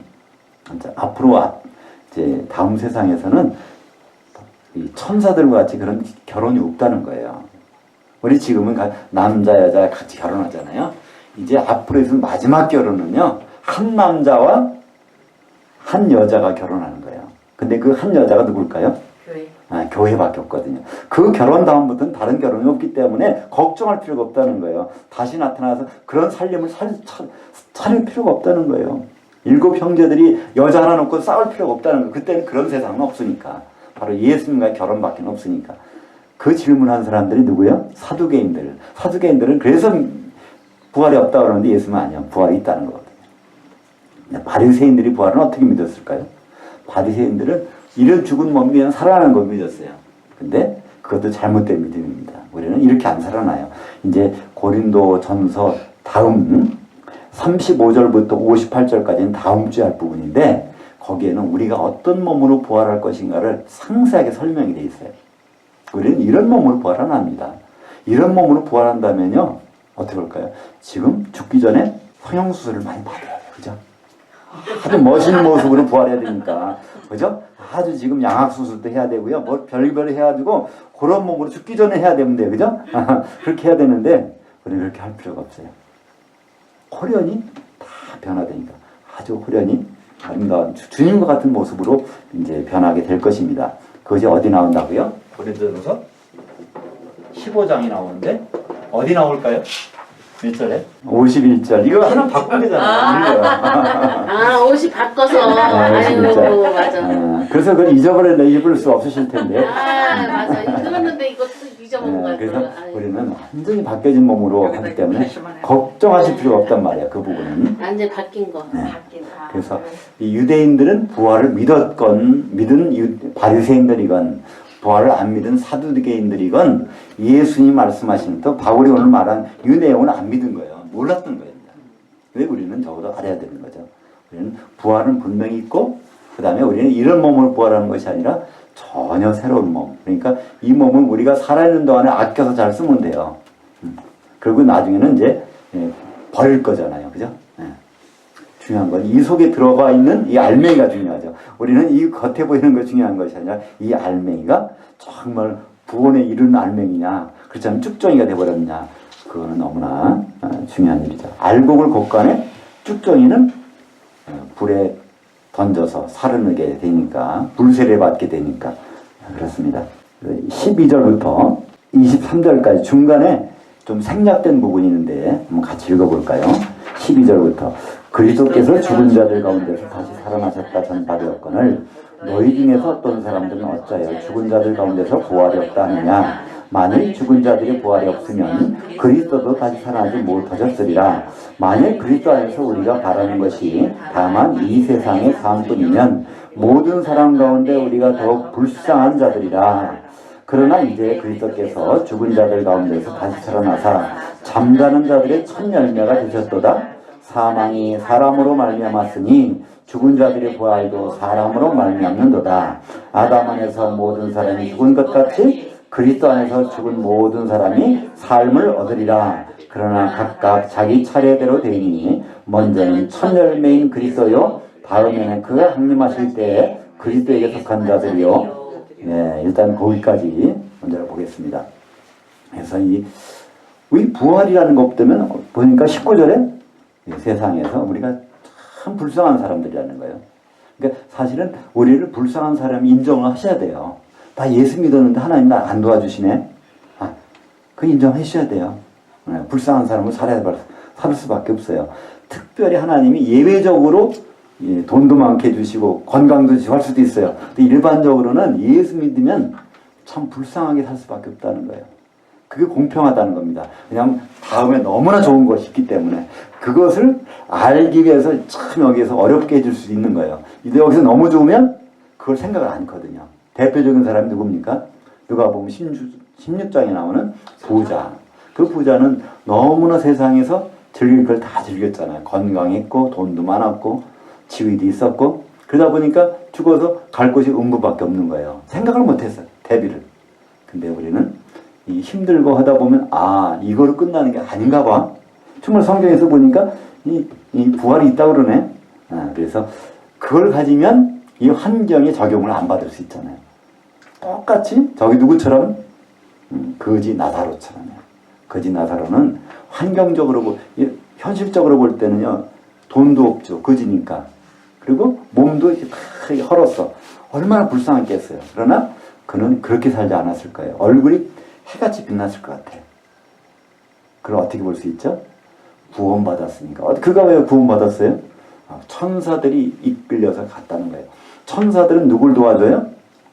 이제 앞으로 이제 다음 세상에서는 이 천사들과 같이 그런 결혼이 없다는 거예요. 우리 지금은 남자 여자 같이 결혼하잖아요. 이제 앞으로 있을 마지막 결혼은요, 한 남자와 한 여자가 결혼하는 거예요. 근데 그 한 여자가 누굴까요? 교회. 교회밖에 없거든요. 그 결혼 다음부터는 다른 결혼이 없기 때문에 걱정할 필요가 없다는 거예요. 다시 나타나서 그런 살림을 차릴 필요가 없다는 거예요. 7 형제들이 여자 하나 놓고 싸울 필요가 없다는 거예요. 그때는 그런 세상은 없으니까. 바로 예수님과의 결혼밖에 없으니까. 그 질문한 사람들이 누구예요? 사두개인들. 사두개인들은 그래서 부활이 없다고 그러는데 예수님은 아니요. 부활이 있다는 거거든요. 바리새인들이 부활은 어떻게 믿었을까요? 바리새인들은 이런 죽은 몸이 그냥 살아나는 걸 믿었어요. 근데 그것도 잘못된 믿음입니다. 우리는 이렇게 안 살아나요. 이제 고린도 전서 다음 35절부터 58절까지는 다음 주에 할 부분인데 거기에는 우리가 어떤 몸으로 부활할 것인가를 상세하게 설명이 되어 있어요. 우리는 이런 몸으로 부활 안 합니다. 이런 몸으로 부활한다면요. 어떻게 할까요? 지금 죽기 전에 성형수술을 많이 받아야 돼요. 그죠? 아주 멋있는 모습으로 부활해야 되니까. 그죠? 아주 지금 양악수술도 해야 되고요. 뭐 별별 해가지고 그런 몸으로 죽기 전에 해야 되는데, 그죠? 그렇게 해야 되는데, 우리는 그렇게 할 필요가 없어요. 호련이 다 변화되니까. 아주 호련이 아름다운 주님과 같은 모습으로 이제 변하게 될 것입니다. 그것이 어디 나온다고요? 고린도전서 15장이 나오는데, 어디 나올까요? 몇 절에? 51절. 이거 하나 바꾼 거잖아요. 옷이 바꿔서. 아이고, 맞아. 그래서 그걸 잊을 수 없으실 텐데. 맞아. 읽었는데 이것도 잊어먹은 것 같아요. 그래서 우리는 완전히 바뀌어진 몸으로 하기 때문에 걱정하실 필요가 없단 말이야. 그 부분은. 완전히 바뀐 거. 그래서 이 유대인들은 부활을 믿은 바리새인들이건 부활을 안 믿은 사두개인들이건 예수님 말씀하시는 또 바울이 오늘 말한 이 내용은 안 믿은 거예요. 몰랐던 거예요. 근데 우리는 적어도 알아야 되는 거죠. 우리는 부활은 분명히 있고 그 다음에 우리는 이런 몸으로 부활하는 것이 아니라 전혀 새로운 몸. 그러니까 이 몸은 우리가 살아있는 동안에 아껴서 잘 쓰면 돼요. 그리고 나중에는 이제 버릴 거잖아요. 그죠? 중요한 건 이 속에 들어가 있는 이 알맹이가 중요하죠. 우리는 이 겉에 보이는 것 중요한 것이 아니라 이 알맹이가 정말 구원에 이르는 알맹이냐, 그렇지 않으면 쭉정이가 돼버렸냐, 그거는 너무나 중요한 일이죠. 알곡을 곡간에 쭉정이는 불에 던져서 사르게 되니까, 불세례 받게 되니까 그렇습니다. 12절부터 23절까지 중간에 좀 생략된 부분이 있는데 한번 같이 읽어볼까요? 12절부터 그리스도께서 죽은 자들 가운데서 다시 살아나셨다 전파되었거늘 너희 중에서 어떤 사람들은 어찌하여 죽은 자들 가운데서 부활이 없다 하느냐. 만일 죽은 자들이 부활이 없으면 그리스도도 다시 살아나지 못하셨으리라. 만일 그리스도 안에서 우리가 바라는 것이 다만 이 세상의 삶뿐이면 모든 사람 가운데 우리가 더욱 불쌍한 자들이라. 그러나 이제 그리스도께서 죽은 자들 가운데서 다시 살아나사 잠자는 자들의 첫 열매가 되셨도다. 사망이 사람으로 말미암았으니 죽은 자들의 부활도 사람으로 말미암는도다. 아담 안에서 모든 사람이 죽은 것 같이 그리스도 안에서 죽은 모든 사람이 삶을 얻으리라. 그러나 각각 자기 차례대로 되니 먼저는 첫 열매인 그리스도요, 다음에는 그가 항림하실 때에 그리스도에게 속한 자들이요. 일단 거기까지 먼저 보겠습니다. 그래서 이 부활이라는 것 때문에 보니까 19절에 세상에서 우리가 참 불쌍한 사람들이라는 거예요. 그러니까 사실은 우리를 불쌍한 사람 인정을 하셔야 돼요. 다 예수 믿었는데 하나님 나 안 도와주시네. 그 인정하셔야 돼요. 불쌍한 사람을 살 수밖에 없어요. 특별히 하나님이 예외적으로 돈도 많게 해주시고 건강도 주시고 할 수도 있어요. 근데 일반적으로는 예수 믿으면 참 불쌍하게 살 수밖에 없다는 거예요. 그게 공평하다는 겁니다. 왜냐하면 다음에 너무나 좋은 것이 있기 때문에 그것을 알기 위해서 참 여기에서 어렵게 해줄 수 있는 거예요. 근데 여기서 너무 좋으면 그걸 생각을 안 하거든요. 대표적인 사람이 누굽니까? 누가 보면 16장에 나오는 부자. 그 부자는 너무나 세상에서 즐길 걸 다 즐겼잖아요. 건강했고 돈도 많았고 지위도 있었고 그러다 보니까 죽어서 갈 곳이 음부밖에 없는 거예요. 생각을 못했어요. 대비를. 근데 우리는 이 힘들고 하다 보면 이거로 끝나는 게 아닌가 봐. 정말 성경에서 보니까 이 부활이 있다고 그러네. 그래서 그걸 가지면 이 환경에 적용을 안 받을 수 있잖아요. 똑같이 저기 누구처럼? 거지 나사로처럼요. 거지 나사로는 환경적으로 현실적으로 볼 때는요 돈도 없죠. 거지니까. 그리고 몸도 다 헐었어. 얼마나 불쌍했겠어요. 그러나 그는 그렇게 살지 않았을 거예요. 얼굴이 해같이 빛났을 것 같아요. 그걸 어떻게 볼 수 있죠? 구원받았으니까. 그가 왜 구원받았어요? 천사들이 이끌려서 갔다는 거예요. 천사들은 누굴 도와줘요?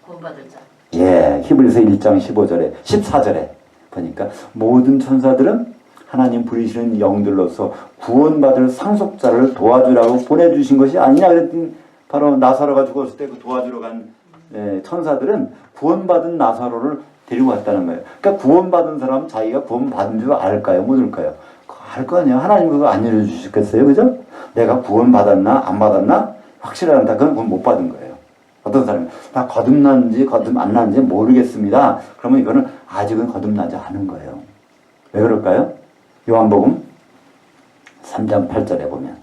구원받을 자. 예, 히브리서 1장 15절에 14절에 보니까 모든 천사들은 하나님 부리시는 영들로서 구원받을 상속자를 도와주라고 보내주신 것이 아니냐 그랬더니 바로 나사로가 죽었을 때 그 도와주러 간 천사들은 구원받은 나사로를 데리고 갔다는 거예요. 그러니까 구원받은 사람은 자기가 구원받은 줄 알까요? 모를까요? 알 거 아니에요. 하나님 그거 안 알려주셨겠어요? 그죠? 내가 구원받았나 안 받았나 확실하다. 그건 못 받은 거예요. 어떤 사람이 나 거듭난지 거듭 안 난지 모르겠습니다. 그러면 이거는 아직은 거듭나지 않은 거예요. 왜 그럴까요? 요한복음 3장 8절에 보면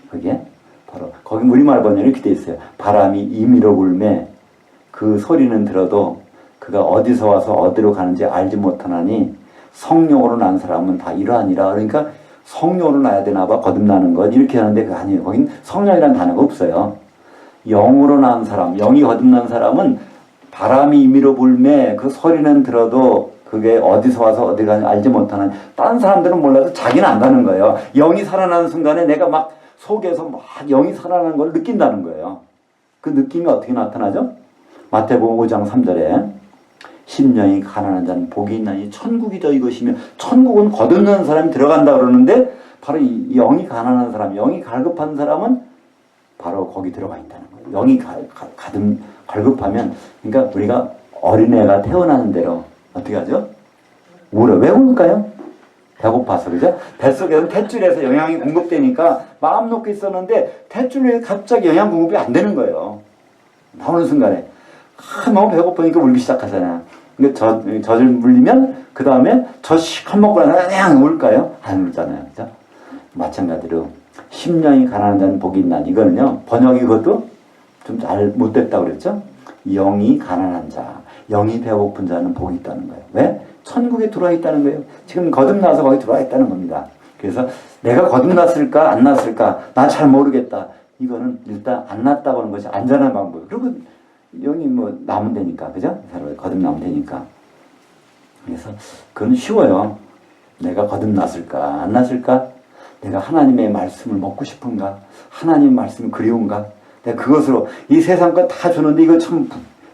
그게 바로 거기 우리말 번역에 이렇게 돼 있어요. 바람이 임의로 불매 그 소리는 들어도 그가 어디서 와서 어디로 가는지 알지 못하나니 성령으로 난 사람은 다 이러하니라. 그러니까 성령으로 나야 되나 봐. 거듭나는 것 이렇게 하는데 그거 아니에요. 거긴 성령이라는 단어가 없어요. 영으로 난 사람, 영이 거듭난 사람은 바람이 임의로 불매 그 소리는 들어도 그게 어디서 와서 어디 가는지 알지 못하는 다른 사람들은 몰라도 자기는 안다는 거예요. 영이 살아나는 순간에 내가 막 속에서 막 영이 살아나는 걸 느낀다는 거예요. 그 느낌이 어떻게 나타나죠? 마태복음 5장 3절에 심령이 가난한 자는 복이 있나니 천국이 더 이것이며 천국은 거듭나는 사람이 들어간다 그러는데 바로 이 영이 가난한 사람, 영이 갈급한 사람은 바로 거기 들어가 있다는 거예요. 영이 갈급하면 그러니까 우리가 어린애가 태어나는 대로 어떻게 하죠? 울어. 왜 울까요? 배고파서 그죠? 뱃속에서 탯줄에서 영양이 공급되니까 마음 놓고 있었는데 탯줄에 갑자기 영양 공급이 안 되는 거예요. 나오는 순간에 너무 배고프니까 울기 시작하잖아요. 근데 젖을 물리면 그 다음에 젖 시컷 먹고 나서 그냥 울까요? 안 울잖아요. 그죠? 마찬가지로 심령이 가난한 자는 복이 있나니 이거는요 번역이 그것도 좀 잘 못됐다고 그랬죠? 영이 가난한 자, 영이 배고픈 자는 복이 있다는 거예요. 왜? 천국에 들어와 있다는 거예요. 지금 거듭나서 거기 들어와 있다는 겁니다. 그래서 내가 거듭났을까 안 났을까 나 잘 모르겠다. 이거는 일단 안 났다고 하는 것이 안전한 방법이에요. 그리고 영이 뭐 나면 되니까 그죠? 거듭나면 되니까. 그래서 그건 쉬워요. 내가 거듭났을까 안 났을까? 내가 하나님의 말씀을 먹고 싶은가? 하나님 말씀이 그리운가? 내가 그것으로 이 세상 거 다 주는데 이거 참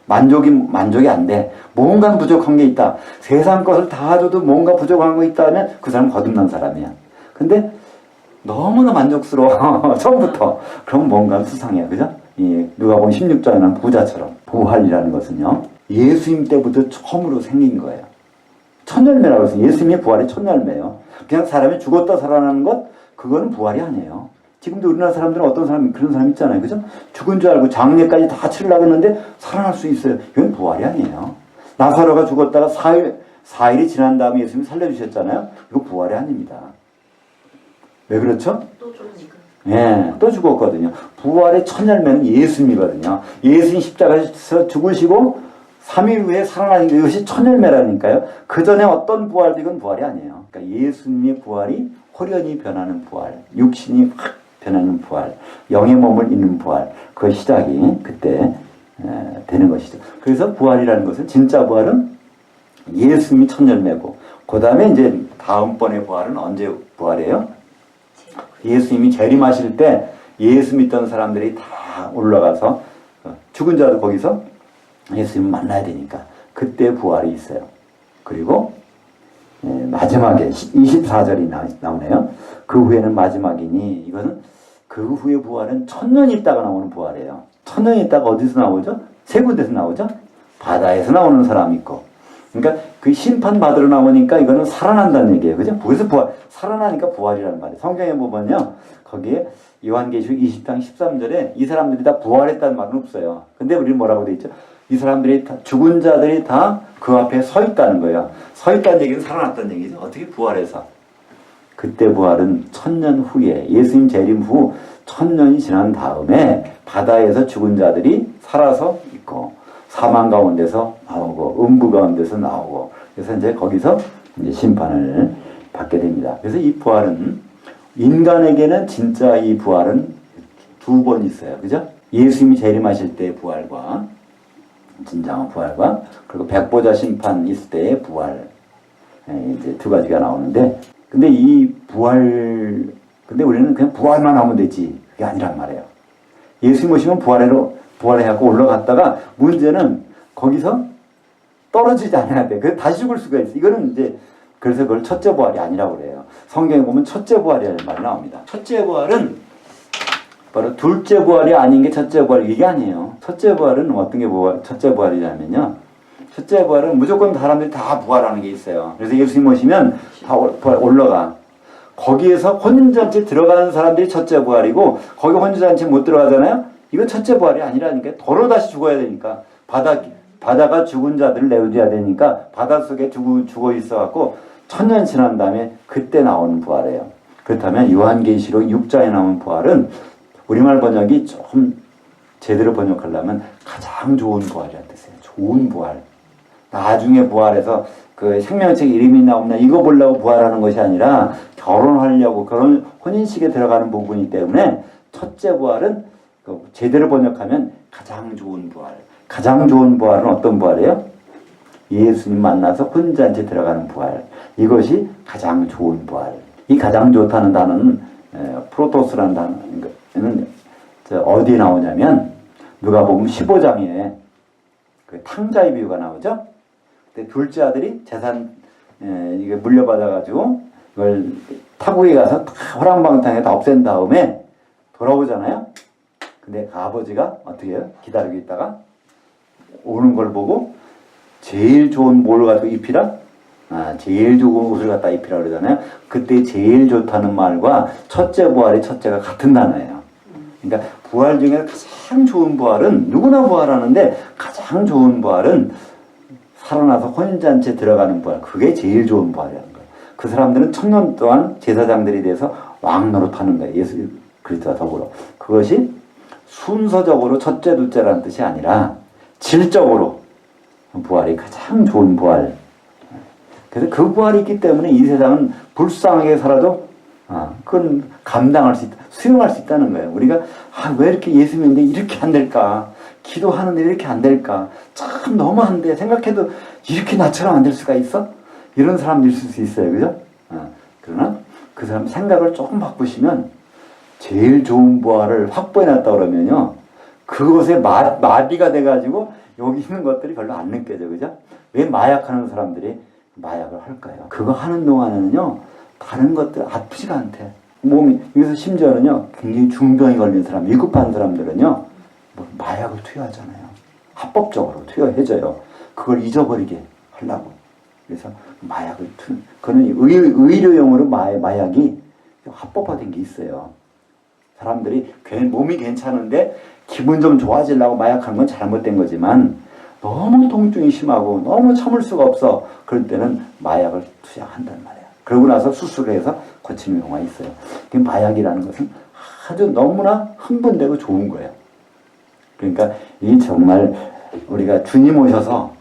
만족이 안 돼. 뭔가 부족한 게 있다. 세상 것을 다 줘도 뭔가 부족한 거 있다면 그 사람은 거듭난 사람이야. 근데 너무나 만족스러워. 처음부터. 그럼 뭔가 수상해요. 그죠? 누가복음 16장에 나온 부자처럼. 부활이라는 것은요. 예수님 때부터 처음으로 생긴 거예요. 첫 열매라고 해서 예수님의 부활이 첫 열매예요. 그냥 사람이 죽었다 살아나는 것 그거는 부활이 아니에요. 지금도 우리나라 사람들은 어떤 사람이 그런 사람 있잖아요. 그죠? 죽은 줄 알고 장례까지 다 치려고 했는데 살아날 수 있어요. 이건 부활이 아니에요. 나사로가 죽었다가 4일이 지난 다음에 예수님이 살려주셨잖아요. 이거 부활이 아닙니다. 왜 그렇죠? 또 죽으니까. 예, 또 죽었거든요. 부활의 첫 열매는 예수님이거든요. 예수님 십자가에서 죽으시고 3일 후에 살아나신 게 이것이 첫 열매라니까요. 그 전에 어떤 부활도 이건 부활이 아니에요. 그러니까 예수님의 부활이 홀연히 변하는 부활, 육신이 확 변하는 부활, 영의 몸을 잇는 부활, 그 시작이 그때 되는 것이죠. 그래서 부활이라는 것은 진짜 부활은 예수님이 첫 열매고 그 다음에 이제 다음번의 부활은 언제 부활이에요? 예수님이 재림하실 때 예수 믿던 사람들이 다 올라가서 죽은 자도 거기서 예수님을 만나야 되니까 그때 부활이 있어요. 그리고 마지막에 24절이 나오네요. 그 후에는 마지막이니 이것은 그 후의 부활은 1000년 있다가 나오는 부활이에요. 1000년 있다가 어디서 나오죠? 세 군데서 나오죠? 바다에서 나오는 사람이 있고 그러니까 그 심판 받으러 나오니까 이거는 살아난다는 얘기예요. 그죠? 거기서 부활, 살아나니까 부활이라는 말이에요. 성경에 보면요. 거기에 요한계시록 20장 13절에 이 사람들이 다 부활했다는 말은 없어요. 근데 우리는 뭐라고 돼 있죠? 이 사람들이 다, 죽은 자들이 다 그 앞에 서 있다는 거예요. 서 있다는 얘기는 살아났다는 얘기죠. 어떻게 부활해서? 그때 부활은 1000년 후에 예수님 재림 후 1000년이 지난 다음에 바다에서 죽은 자들이 살아서 있고 사망 가운데서 나오고 음부 가운데서 나오고 그래서 이제 거기서 이제 심판을 받게 됩니다. 그래서 이 부활은 인간에게는 진짜 이 부활은 두 번 있어요. 그죠? 예수님이 재림하실 때의 부활과 진정한 부활과 그리고 백보자 심판 있을 때의 부활 이제 두 가지가 나오는데 근데 이 부활 근데 우리는 그냥 부활만 하면 되지 그게 아니란 말이에요. 예수님 오시면 부활해갖고 올라갔다가 문제는 거기서 떨어지지 않아야 돼. 그래서 다시 죽을 수가 있어. 이거는 이제 그래서 그걸 첫째 부활이 아니라고 그래요. 성경에 보면 첫째 부활이라는 말이 나옵니다. 첫째 부활은 바로 둘째 부활이 아닌 게 첫째 부활 이게 아니에요. 첫째 부활은 어떤 게 첫째 부활이냐면요. 첫째 부활은 무조건 사람들이 다 부활하는 게 있어요. 그래서 예수님 오시면 다 올라가. 거기에서 혼인잔치 들어가는 사람들이 첫째 부활이고 거기 혼인잔치 못 들어가잖아요. 이건 첫째 부활이 아니라니까. 도로 다시 죽어야 되니까 바다가 죽은 자들을 내어줘야 되니까 바닷속에 죽어 있어갖고 천년 지난 다음에 그때 나오는 부활이에요. 그렇다면 요한계시록 6장에 나온 부활은 우리말 번역이 조금 제대로 번역하려면 가장 좋은 부활이라는 뜻이에요. 좋은 부활. 나중에 부활해서 그 생명책 이름이 나오나 이거 보려고 부활하는 것이 아니라 결혼하려고 그런 혼인식에 들어가는 부분이기 때문에 첫째 부활은 제대로 번역하면 가장 좋은 부활. 가장 좋은 부활은 어떤 부활이에요? 예수님 만나서 혼인잔치에 들어가는 부활. 이것이 가장 좋은 부활. 이 가장 좋다는 단어는 프로토스라는 단어는 어디에 나오냐면 누가복음 15장에 그 탕자의 비유가 나오죠. 근데 둘째 아들이 재산 이게 물려받아가지고 이걸 타국에 가서 호랑방탕에 다 없앤 다음에 돌아오잖아요. 근데 그 아버지가 어떻게 해요? 기다리고 있다가 오는 걸 보고 제일 좋은 뭘 가지고 입히라? 제일 좋은 옷을 갖다 입히라 그러잖아요. 그때 제일 좋다는 말과 첫째 부활이 첫째가 같은 단어예요. 그러니까 부활 중에 가장 좋은 부활은 누구나 부활하는데 가장 좋은 부활은 살아나서 혼인잔치에 들어가는 부활. 그게 제일 좋은 부활이라는 거예요. 그 사람들은 천년 동안 제사장들이 돼서 왕 노릇하는 거예요. 예수 그리스도와 더불어. 그것이 순서적으로 첫째, 둘째라는 뜻이 아니라 질적으로 부활이 가장 좋은 부활. 그래서 그 부활이 있기 때문에 이 세상은 불쌍하게 살아도 그건 감당할 수 있다, 수용할 수 있다는 거예요. 우리가 왜 이렇게 예수 믿는데 이렇게 안 될까? 기도하는데 이렇게 안 될까? 참 너무한데 생각해도 이렇게 나처럼 안 될 수가 있어? 이런 사람도 있을 수 있어요. 그죠? 그러나 그 사람 생각을 조금 바꾸시면 제일 좋은 부활을 확보해놨다 그러면요. 그것에 마비가 돼가지고 여기 있는 것들이 별로 안 느껴져. 그죠? 왜 마약하는 사람들이 마약을 할까요? 그거 하는 동안에는요. 다른 것들 아프지가 않대. 몸이, 여기서 심지어는요. 굉장히 중병이 걸린 사람, 위급한 사람들은요. 마약을 투여하잖아요. 합법적으로 투여해줘요. 그걸 잊어버리게 하려고. 그래서 마약을 그거는 의료용으로 마약이 합법화된 게 있어요. 사람들이 몸이 괜찮은데 기분 좀 좋아지려고 마약하는 건 잘못된 거지만 너무 통증이 심하고 너무 참을 수가 없어. 그럴 때는 마약을 투약한단 말이에요. 그러고 나서 수술을 해서 고치는 경우가 있어요. 마약이라는 것은 아주 너무나 흥분되고 좋은 거예요. 그러니까 이 정말 우리가 주님 오셔서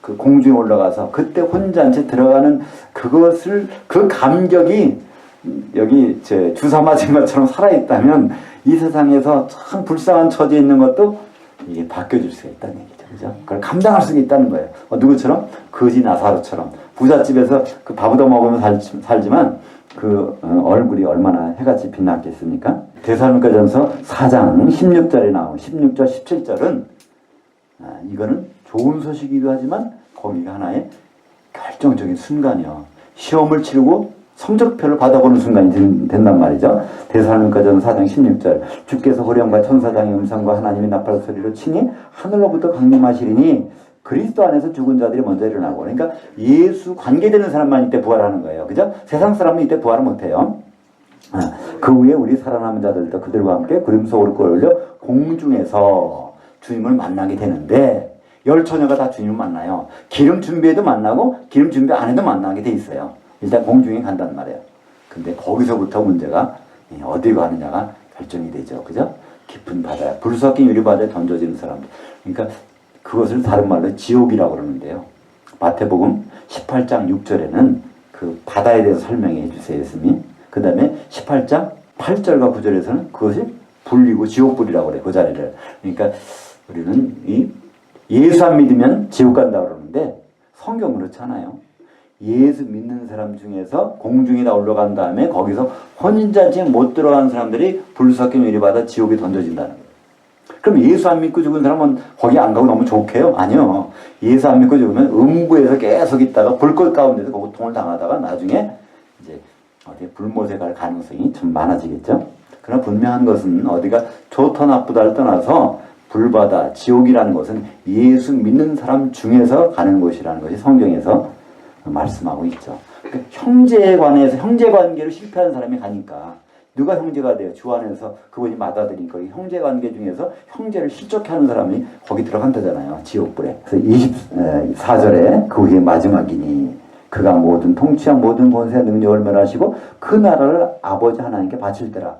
그 공중에 올라가서 그때 혼잔치 들어가는 그것을 그 감격이 여기 주사 맞은 것처럼 살아있다면 이 세상에서 참 불쌍한 처지에 있는 것도 이게 바뀌어질 수가 있다는 얘기죠. 그죠? 그걸 감당할 수가 있다는 거예요. 누구처럼? 거지 나사로처럼. 부잣집에서 그 밥 얻어 먹으면 살지만 그 얼굴이 얼마나 해같이 빛났겠습니까? 데살로니가전서 4장 16절에 나오고 16절 17절은 이거는 좋은 소식이기도 하지만 거기가 하나의 결정적인 순간이요. 시험을 치르고 성적표를 받아보는 순간이 된단 말이죠. 데살로니가전서 4장 16절 주께서 호령과 천사장의 음성과 하나님의 나팔 소리로 치니 하늘로부터 강림하시리니 그리스도 안에서 죽은 자들이 먼저 일어나고. 그러니까 예수 관계되는 사람만 이때 부활하는 거예요. 그죠? 세상 사람은 이때 부활을 못해요. 그 후에 우리 살아남은 자들도 그들과 함께 구름 속으로 끌어올려 공중에서 주님을 만나게 되는데 열 처녀가 다 주님을 만나요. 기름 준비해도 만나고 기름 준비 안 해도 만나게 돼 있어요. 일단 공중에 간단 말이에요. 근데 거기서부터 문제가 어디로 가느냐가 결정이 되죠. 그죠? 깊은 바다에 불 섞인 유리 바다에 던져지는 사람들. 그러니까 그 그것을 다른 말로 지옥이라고 그러는데요. 마태복음 18장 6절에는 그 바다에 대해서 설명해 주세요, 예수님이. 그 다음에 18장 8절과 9절에서는 그것이 불이고 지옥불이라고 그래요, 그 자리를. 그러니까 우리는 이 예수 안 믿으면 지옥 간다고 그러는데 성경은 그렇지 않아요. 예수 믿는 사람 중에서 공중에 다 올라간 다음에 거기서 혼인잔치에 못 들어간 사람들이 불섞인 위를 받아 지옥에 던져진다는 거예요. 그럼 예수 안 믿고 죽은 사람은 거기 안 가고 너무 좋게요? 아니요. 예수 안 믿고 죽으면 음부에서 계속 있다가 불꽃 가운데서 고통을 당하다가 나중에 이제 어디 불못에 갈 가능성이 좀 많아지겠죠. 그러나 분명한 것은 어디가 좋다 나쁘다를 떠나서 불바다, 지옥이라는 것은 예수 믿는 사람 중에서 가는 곳이라는 것이 성경에서 말씀하고 있죠. 그러니까 형제에 관해서 형제관계로 실패한 사람이 가니까 누가 형제가 돼요? 주 안에서 그분이 받아들이니까 형제관계 중에서 형제를 실족해 하는 사람이 거기 들어간다잖아요. 지옥불에. 그래서 24절에 그 후에 마지막이니 그가 모든 통치와 모든 권세 능력을 멸하시고 그 나라를 아버지 하나님께 바칠 때라.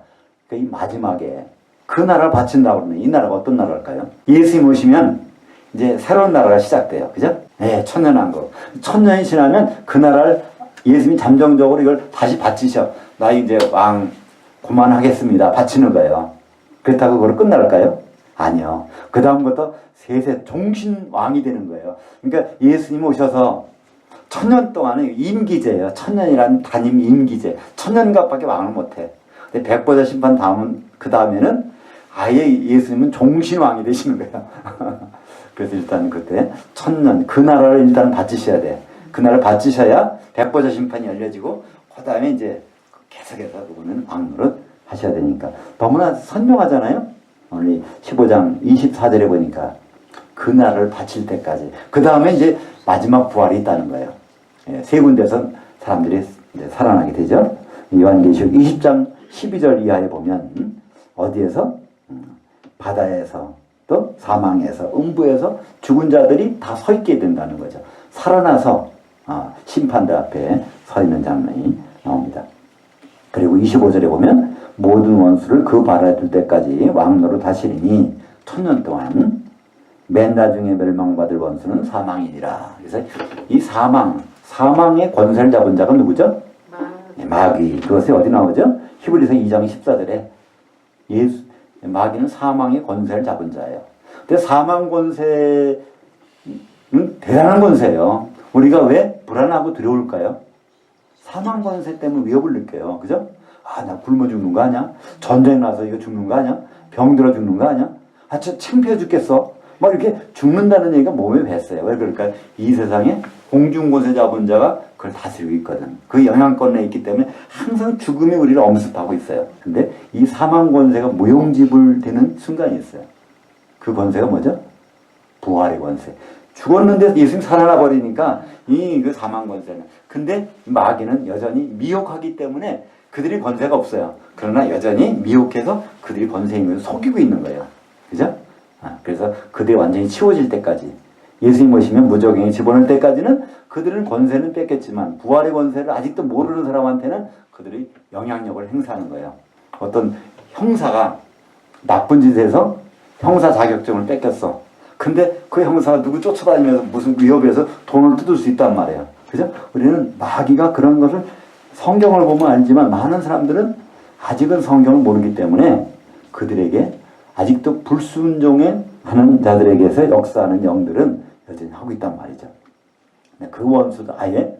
그러니까 이 마지막에 그 나라를 바친다고 그러면 이 나라가 어떤 나라일까요? 예수님 오시면 이제 새로운 나라가 시작돼요. 그죠? 네, 천년왕국. 천년이 지나면 그 나라를 예수님이 잠정적으로 이걸 다시 바치셔. 나 이제 왕 그만하겠습니다. 바치는 거예요. 그렇다고 그걸 끝날까요? 아니요. 그 다음부터 세세 종신왕이 되는 거예요. 그러니까 예수님 오셔서 천년 동안은 임기제예요. 천년이란 단임 임기제. 천년갑밖에 왕을 못해. 근데 백보자 심판 다음은 그 다음에는 아예 예수님은 종신왕이 되시는 거예요. 그래서 일단 그때 천년 그 나라를 일단 바치셔야 돼. 그 나라를 바치셔야 백보자 심판이 열려지고 그 다음에 이제 계속해서 그분은 왕노릇 하셔야 되니까 너무나 선명하잖아요. 오늘 15장 24절에 보니까 그 나라를 바칠 때까지 그 다음에 이제 마지막 부활이 있다는 거예요. 예, 세 군데서 사람들이 이제 살아나게 되죠. 요한계시록 20장 12절 이하에 보면 어디에서? 바다에서 또 사망에서 음부에서 죽은 자들이 다 서 있게 된다는 거죠. 살아나서 심판대 앞에 서 있는 장면이 나옵니다. 그리고 25절에 보면 모든 원수를 그 발에 둘 때까지 왕노로 다시리니 천년 동안 맨 나중에 멸망받을 원수는 사망이니라. 그래서 이 사망의 권세를 잡은 자가 누구죠? 마귀. 그것이 어디 나오죠? 히브리서 2장 14절에 마귀는 사망의 권세를 잡은 자예요. 근데 사망 권세는 대단한 권세예요. 우리가 왜 불안하고 두려울까요? 사망 권세 때문에 위협을 느껴요. 그죠? 나 굶어 죽는 거 아니야? 전쟁 나서 이거 죽는 거 아니야? 병들어 죽는 거 아니야? 저 창피해 죽겠어. 막 이렇게 죽는다는 얘기가 몸에 뱄어요. 왜 그럴까요? 이 세상에 공중 권세 잡은 자가 그걸 다스리고 있거든. 그 영향권 내에 있기 때문에 항상 죽음이 우리를 엄습하고 있어요. 근데 이 사망 권세가 무용지불되는 순간이 있어요. 그 권세가 뭐죠? 부활의 권세. 죽었는데 예수님 살아나 버리니까 그 사망 권세는. 근데 마귀는 여전히 미혹하기 때문에 그들이 권세가 없어요. 그러나 여전히 미혹해서 그들이 권세 있는 걸 속이고 있는 거예요. 그죠? 그래서 그들이 완전히 치워질 때까지 예수님 오시면 무적행에 집어넣을 때까지는 그들은 권세는 뺏겠지만 부활의 권세를 아직도 모르는 사람한테는 그들이 영향력을 행사하는 거예요. 어떤 형사가 나쁜 짓에서 형사 자격증을 뺏겼어. 근데 그 형사가 누구 쫓아다니면서 무슨 위협에서 돈을 뜯을 수 있단 말이에요. 그죠? 우리는 마귀가 그런 것을 성경을 보면 알지만 많은 사람들은 아직은 성경을 모르기 때문에 그들에게 아직도 불순종에 하는 자들에게서 역사하는 영들은 여전히 하고 있단 말이죠. 그 원수도 아예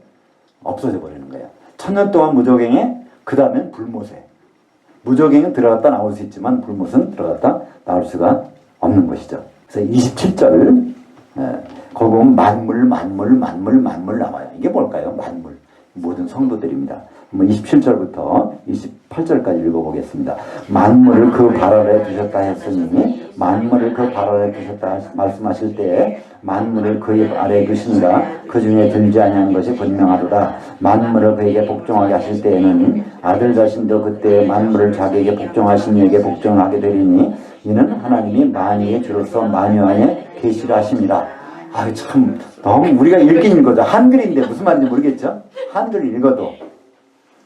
없어져 버리는 거예요. 천년 동안 무적행에 그 다음엔 불못에. 무적행은 들어갔다 나올 수 있지만 불못은 들어갔다 나올 수가 없는 것이죠. 그래서 27절 거기 보면 만물 나와요. 이게 뭘까요? 만물. 모든 성도들입니다. 27절부터 28절까지 읽어보겠습니다. 만물을 그 발 아래 두셨다 했으니 만물을 그 발 아래 두셨다 말씀하실 때에 만물을 그 아래에 두신다. 그 중에 들지 아니한 것이 분명하도다. 만물을 그에게 복종하게 하실 때에는 아들 자신도 그때 만물을 자기에게 복종하신 이에게 복종하게 되리니 이는 하나님이 만유의 주로서 만유 안에 계시라 하심이라. 참 너무 우리가 읽긴 읽어도 한글인데 무슨 말인지 모르겠죠? 한글 읽어도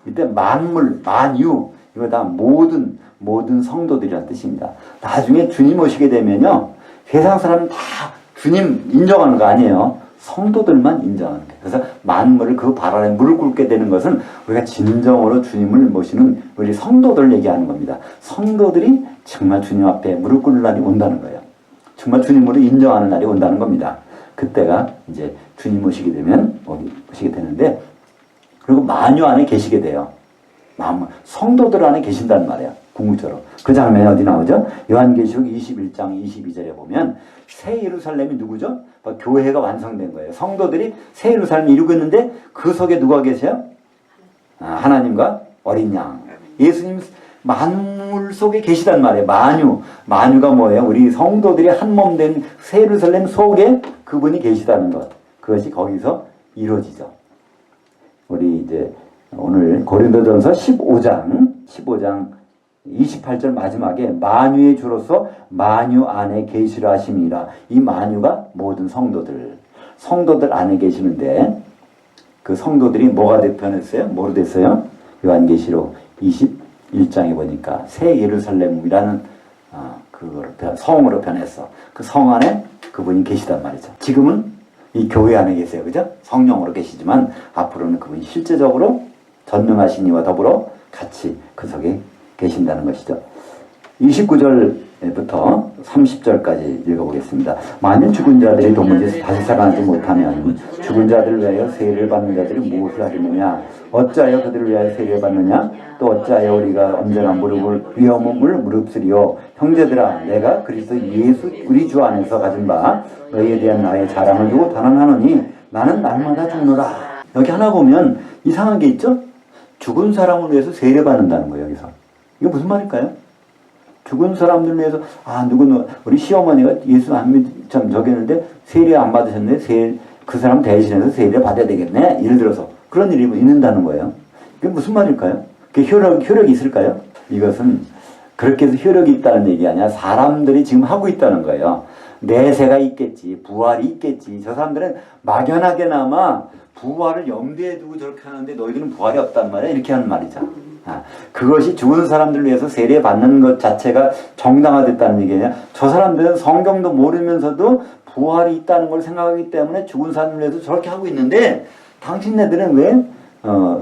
이때 만물, 만유 이거 다 모든 성도들이란 뜻입니다. 나중에 주님 오시게 되면요 세상 사람 다 주님 인정하는 거 아니에요. 성도들만 인정하는 거예요. 그래서 만물을 그 발 아래 무릎 꿇게 되는 것은 우리가 진정으로 주님을 모시는 우리 성도들을 얘기하는 겁니다. 성도들이 정말 주님 앞에 무릎 꿇는 날이 온다는 거예요. 정말 주님으로 인정하는 날이 온다는 겁니다. 그때가 이제 주님 오시게 되면 오시게 되는데, 그리고 만유 안에 계시게 돼요. 성도들 안에 계신다는 말이에요. 궁극적으로. 그 장면이 어디 나오죠? 요한계시록 21장 22절에 보면 새 예루살렘이 누구죠? 교회가 완성된 거예요. 성도들이 새 예루살렘을 이루고 있는데 그 속에 누가 계세요? 하나님과 어린 양. 예수님 만물 속에 계시단 말이에요. 만유가 뭐예요? 우리 성도들이 한 몸 된 새 예루살렘 속에 그분이 계시다는 것. 그것이 거기서 이루어지죠. 우리 이제 오늘 고린도전서 15장 28절 마지막에 만유의 주로서 만유 안에 계시라 하심이라. 이 만유가 모든 성도들 안에 계시는데, 그 성도들이 뭐가 변했어요? 뭐로 됐어요? 요한계시록 21장에 보니까 새 예루살렘이라는 성으로 변했어. 그 성 안에 그분이 계시단 말이죠. 지금은 이 교회 안에 계세요. 그죠? 성령으로 계시지만 앞으로는 그분이 실제적으로 전능하신 이와 더불어 같이 그 속에 계신다는 것이죠. 29절부터 30절까지 읽어보겠습니다. 만일 죽은 자들이 도무지 다시 살아나지 못하면 죽은 자들을 위하여 세례를 받는 자들이 무엇을 하리느냐? 어찌하여 그들을 위하여 세례를 받느냐? 또 어찌하여 우리가 언제나 위험을 무릅쓰리요? 형제들아, 내가 그리스도 예수 우리 주 안에서 가진 바 너희에 대한 나의 자랑을 두고 단언하노니 나는 날마다 죽노라. 여기 하나 보면 이상한 게 있죠? 죽은 사람을 위해서 세례 받는다는 거예요. 여기서 이게 무슨 말일까요? 죽은 사람들 위해서 우리 시어머니가 예수 안 믿참 저기는데 세례 안 받으셨는데 그 사람 대신해서 세례 받아야 되겠네. 예를 들어서 그런 일이 있는다는 거예요. 이게 무슨 말일까요? 그게 효력이 있을까요? 이것은 그렇게 해서 효력이 있다는 얘기 아니야. 사람들이 지금 하고 있다는 거예요. 내세가 있겠지, 부활이 있겠지. 저 사람들은 막연하게나마 부활을 염두에 두고 저렇게 하는데 너희들은 부활이 없단 말이야. 이렇게 하는 말이죠. 그것이 죽은 사람들을 위해서 세례 받는 것 자체가 정당화됐다는 얘기냐. 저 사람들은 성경도 모르면서도 부활이 있다는 걸 생각하기 때문에 죽은 사람들을 위해서 저렇게 하고 있는데, 당신네들은 왜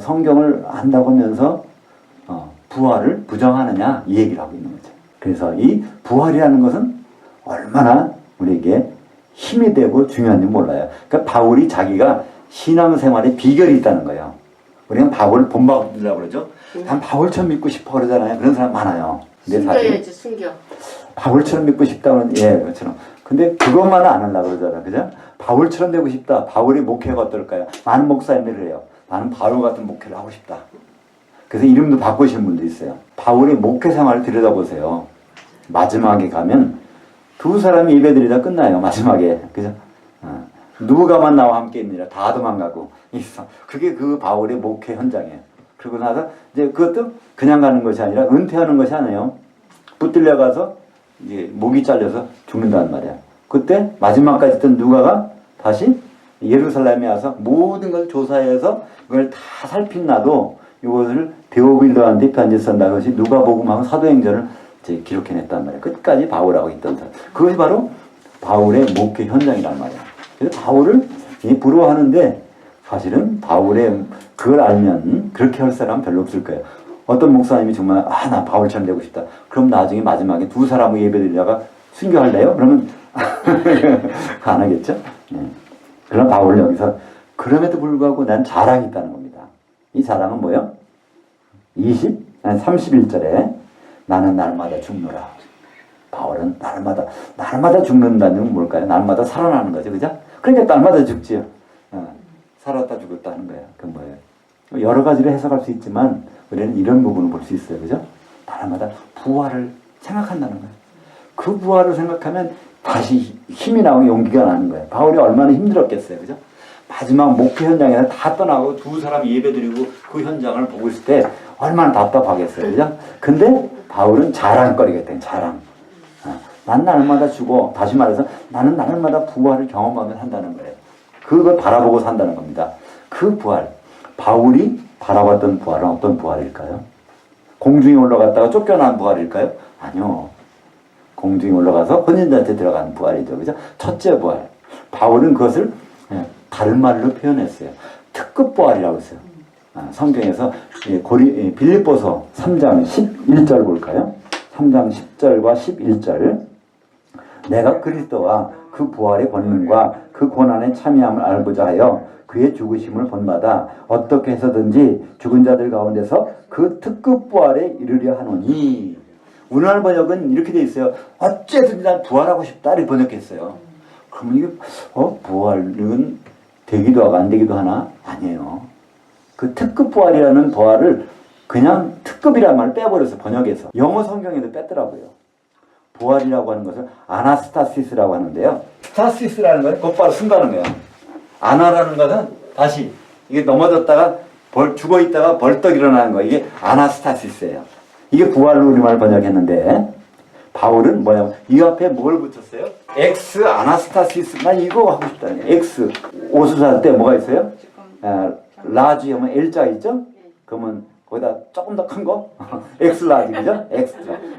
성경을 안다고 하면서 부활을 부정하느냐, 이 얘기를 하고 있는 거죠. 그래서 이 부활이라는 것은 얼마나 우리에게 힘이 되고 중요한지 몰라요. 그러니까 바울이 자기가 신앙생활에 비결이 있다는 거예요. 우리는 바울을 본받으려고 그러죠. 난 바울처럼 믿고 싶어 그러잖아요. 그런 사람 많아요. 근데 숨겨야지, 숨겨. 바울처럼 믿고 싶다는, 그렇죠. 근데 그것만은 안 하려고 그러잖아요. 그죠? 바울처럼 되고 싶다. 바울의 목회가 어떨까요? 많은 목사님들이 해요. 나는 바울 같은 목회를 하고 싶다. 그래서 이름도 바꾸신 분도 있어요. 바울의 목회 생활을 들여다보세요. 마지막에 가면 두 사람이 예배드리다 끝나요. 마지막에. 그죠? 누가만 나와 함께 있느니라 다 도망가고 있어. 그게 그 바울의 목회 현장이에요. 그러고 나서 이제 그것도 그냥 가는 것이 아니라 은퇴하는 것이 아니에요. 붙들려 가서 이제 목이 잘려서 죽는다는 말이야. 그때 마지막까지 있던 누가가 다시 예루살렘에 와서 모든 걸 조사해서 그걸 다 살핀 나도 이것을 데오빌로한테 편지 쓴다. 그것이 누가복음하고 사도행전을 이제 기록해냈단 말이야. 끝까지 바울하고 있던 사람. 그것이 바로 바울의 목회 현장이란 말이야. 그래서 바울을 부러워하는데 사실은 바울의 그걸 알면 그렇게 할 사람은 별로 없을 거예요. 어떤 목사님이 정말 나 바울처럼 되고 싶다. 그럼 나중에 마지막에 두 사람을 예배드리다가 순교할래요? 그러면 안 하겠죠? 그럼 바울은 여기서 그럼에도 불구하고 난 자랑이 있다는 겁니다. 이 자랑은 뭐예요? 31절에 나는 날마다 죽노라. 바울은 날마다 죽는다는 건 뭘까요? 날마다 살아나는 거죠. 그죠? 그러니까 날마다 죽지요. 살았다 죽었다 하는 거예요. 그 뭐예요? 여러 가지로 해석할 수 있지만 우리는 이런 부분을 볼 수 있어요. 그죠? 날마다 부활을 생각한다는 거예요. 그 부활을 생각하면 다시 힘이 나오고 용기가 나는 거예요. 바울이 얼마나 힘들었겠어요. 그죠? 마지막 목표 현장에서 다 떠나고 두 사람이 예배드리고 그 현장을 보고 있을 때 얼마나 답답하겠어요. 그죠? 근데 바울은 자랑거리겠다. 자랑. 난 날마다 죽어. 다시 말해서 나는 날마다 부활을 경험하며 산다는 거예요. 그걸 바라보고 산다는 겁니다. 그 부활, 바울이 바라봤던 부활은 어떤 부활일까요? 공중에 올라갔다가 쫓겨난 부활일까요? 아니요. 공중에 올라가서 혼인잔치에 들어가는 부활이죠. 그죠? 첫째 부활. 바울은 그것을 다른 말로 표현했어요. 특급 부활이라고 했어요. 성경에서 빌립보서 3장 11절 볼까요? 3장 10절과 11절. 내가 그리스도와 그 부활의 권능과 그 고난의 참여함을 알고자 하여 그의 죽으심을 본받아 어떻게 해서든지 죽은 자들 가운데서 그 특급 부활에 이르려 하노니. 오늘날 번역은 이렇게 돼 있어요. 어쨌든 난 부활하고 싶다 이렇게 번역했어요. 그러면 이게 부활은 되기도 하고 안 되기도 하나? 아니에요. 그 특급 부활이라는 부활을 그냥 특급이라는 말을 빼버려서 번역해서 영어 성경에도 뺐더라고요. 부활이라고 하는 것을 아나스타시스라고 하는데요. 스타시스라는 것은 곧바로 쓴다는 거예요. 아나라는 것은 다시 이게 넘어졌다가 죽어 있다가 벌떡 일어나는 거. 이게 아나스타시스예요. 이게 부활로 우리말 번역했는데 바울은 뭐냐면 이 앞에 뭘 붙였어요? 엑스 아나스타시스. 난 이거 하고 싶다는 거예요. 엑스 옷을 살 때 뭐가 있어요? 라지 하면 L자 있죠? 그러면 거기다 조금 더 큰 거? 엑스라지, 그죠?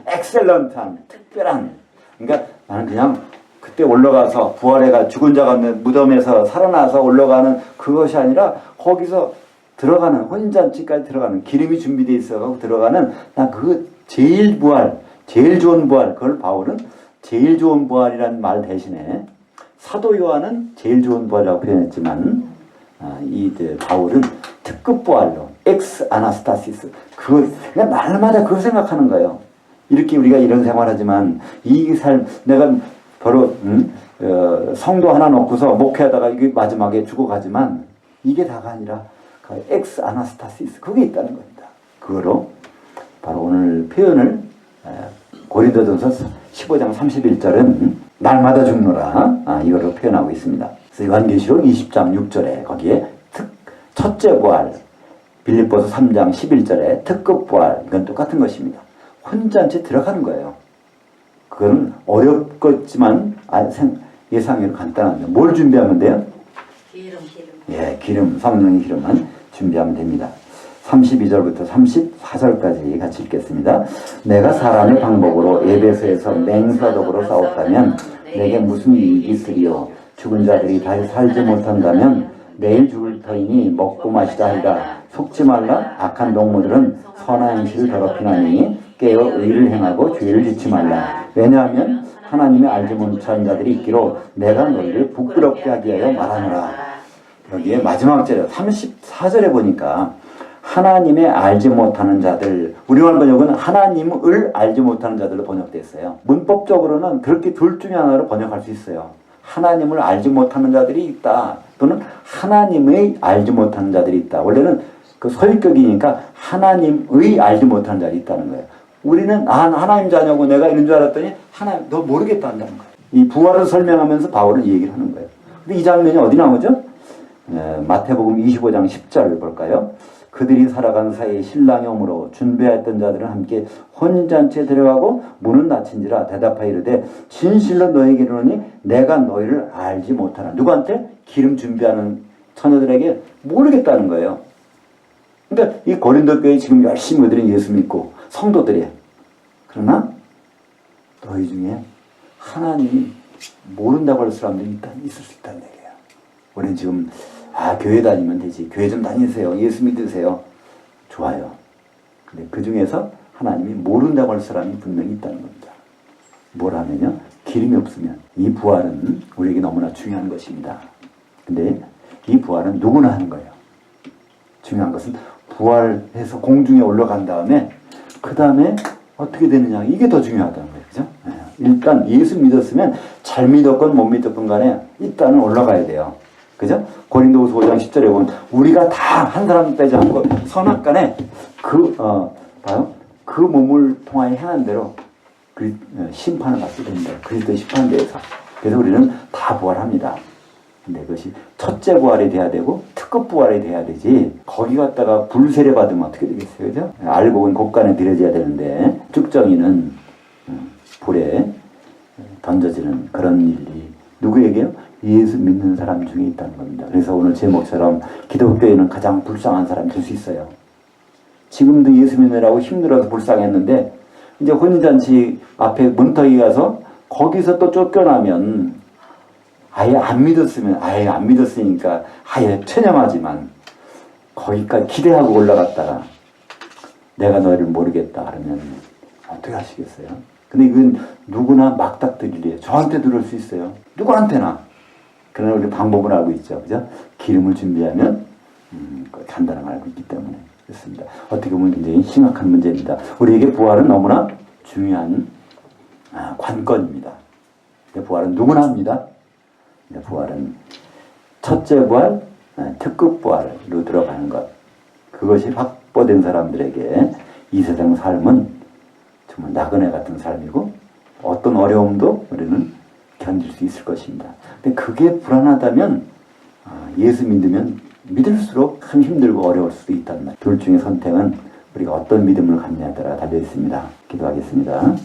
엑셀런트한, 특별한. 그러니까 나는 그냥 그때 올라가서 부활해가 죽은 자가 없는 무덤에서 살아나서 올라가는 그것이 아니라 거기서 들어가는 혼인잔치까지 들어가는 기름이 준비되어 있어가지고 들어가는 난 그 제일 부활, 제일 좋은 부활, 그걸 바울은 제일 좋은 부활이라는 말 대신에 사도 요한은 제일 좋은 부활이라고 표현했지만 바울은 특급 부활로 엑스 아나스타시스 그냥 날마다 그걸 생각하는 거예요. 이렇게 우리가 이런 생활하지만 이 삶 내가 바로 성도 하나 놓고서 목회하다가 이게 마지막에 죽어가지만 이게 다가 아니라 엑스 아나스타시스 그게 있다는 겁니다. 그거로 바로 오늘 표현을 고린도전서 15장 31절은 날마다 죽노라 이거로 표현하고 있습니다. 그래서 요한계시록 20장 6절에 거기에 첫째 부활, 빌립보서 3장 11절에 특급 부활 이건 똑같은 것입니다. 혼잔치 들어가는 거예요. 그건 어렵겠지만 예상외로 간단합니다. 뭘 준비하면 돼요? 기름. 예, 기름, 성령의 기름만 준비하면 됩니다. 32절부터 34절까지 같이 읽겠습니다. 내가 사람의 방법으로 에베소에서 맹사독으로 싸웠다면 내게 무슨 이익이 있으리요? 죽은 자들이 다시 살지 못한다면 내일 죽을 터이니 먹고 마시다 하리라. 속지 말라. 악한 동무들은 선한 행실을 더럽히나니 깨어 의를 행하고 죄를 짓지 말라. 왜냐하면 하나님의 알지 못한 자들이 있기로 내가 너희를 부끄럽게 하기 위하여 말하노라. 여기에 마지막 절 34절에 보니까 하나님의 알지 못하는 자들, 우리말 번역은 하나님을 알지 못하는 자들로 번역됐어요. 문법적으로는 그렇게 둘 중에 하나로 번역할 수 있어요. 하나님을 알지 못하는 자들이 있다. 또는 하나님의 알지 못하는 자들이 있다. 원래는 그 소유격이니까 하나님의 알지 못하는 자들이 있다는 거예요. 우리는 하나님 자녀고 내가 이런 줄 알았더니 하나님 너 모르겠다 한다는 거예요. 이 부활을 설명하면서 바울은 이 얘기를 하는 거예요. 근데 이 장면이 어디 나오죠? 마태복음 25장 10절을 볼까요? 그들이 살아간 사이에 신랑이 오므로 준비했던 자들은 함께 혼잔치에 들어가고 문은 닫힌지라 대답하여 이르되 진실로 너희에게 이르노니 내가 너희를 알지 못하나. 누구한테? 기름 준비하는 처녀들에게 모르겠다는 거예요. 그러니까 이 고린도 교회 지금 열심히 그들이 예수 믿고 성도들이 그러나 너희 중에 하나님이 모른다고 할 사람들이 있을 수 있다는 얘기예요. 우리는 지금 교회 다니면 되지. 교회 좀 다니세요. 예수 믿으세요. 좋아요. 근데 그 중에서 하나님이 모른다고 할 사람이 분명히 있다는 겁니다. 뭐라면요? 기름이 없으면. 이 부활은 우리에게 너무나 중요한 것입니다. 근데 이 부활은 누구나 하는 거예요. 중요한 것은 부활해서 공중에 올라간 다음에 그 다음에 어떻게 되느냐. 이게 더 중요하다는 거예요. 그죠? 일단 예수 믿었으면 잘 믿었건 못 믿었건 간에 일단은 올라가야 돼요. 그죠? 고린도후서 5장 10절에 보면 우리가 다 한 사람 빼지 않고 선악간에 그 몸을 통하여 행한 대로 심판을 받게 됩니다. 그리스도의 심판대에서. 그래서 우리는 다 부활합니다. 근데 그것이 첫째 부활이 돼야 되고 특급 부활이 돼야 되지 거기 갔다가 불세례 받으면 어떻게 되겠어요? 그죠? 알곡은 곡간에 들여져야 되는데 쭉정이는 불에 던져지는 그런 일이 누구에게요? 예수 믿는 사람 중에 있다는 겁니다. 그래서 오늘 제목처럼 기독교인은 가장 불쌍한 사람이 될 수 있어요. 지금도 예수 믿느라고 힘들어서 불쌍했는데 이제 혼인잔치 앞에 문턱에 가서 거기서 또 쫓겨나면 아예 안 믿었으니까 아예 체념하지만 거기까지 기대하고 올라갔다가 내가 너희를 모르겠다 그러면 어떻게 하시겠어요? 근데 이건 누구나 막닥들이래요. 저한테 들을 수 있어요. 누구한테나. 그러나 우리 방법을 알고 있죠. 그죠? 기름을 준비하면 간다는 걸 알고 있기 때문에 그렇습니다. 어떻게 보면 굉장히 심각한 문제입니다. 우리에게 부활은 너무나 중요한 관건입니다. 부활은 누구나 합니다. 부활은 첫째 부활, 특급 부활로 들어가는 것. 그것이 확보된 사람들에게 이 세상 삶은 정말 나그네 같은 삶이고 어떤 어려움도 우리는 견딜 수 있을 것입니다. 근데 그게 불안하다면 예수 믿으면 믿을수록 참 힘들고 어려울 수도 있단 말이에요. 둘 중에 선택은 우리가 어떤 믿음을 갖느냐에 따라 달려 있습니다. 기도하겠습니다.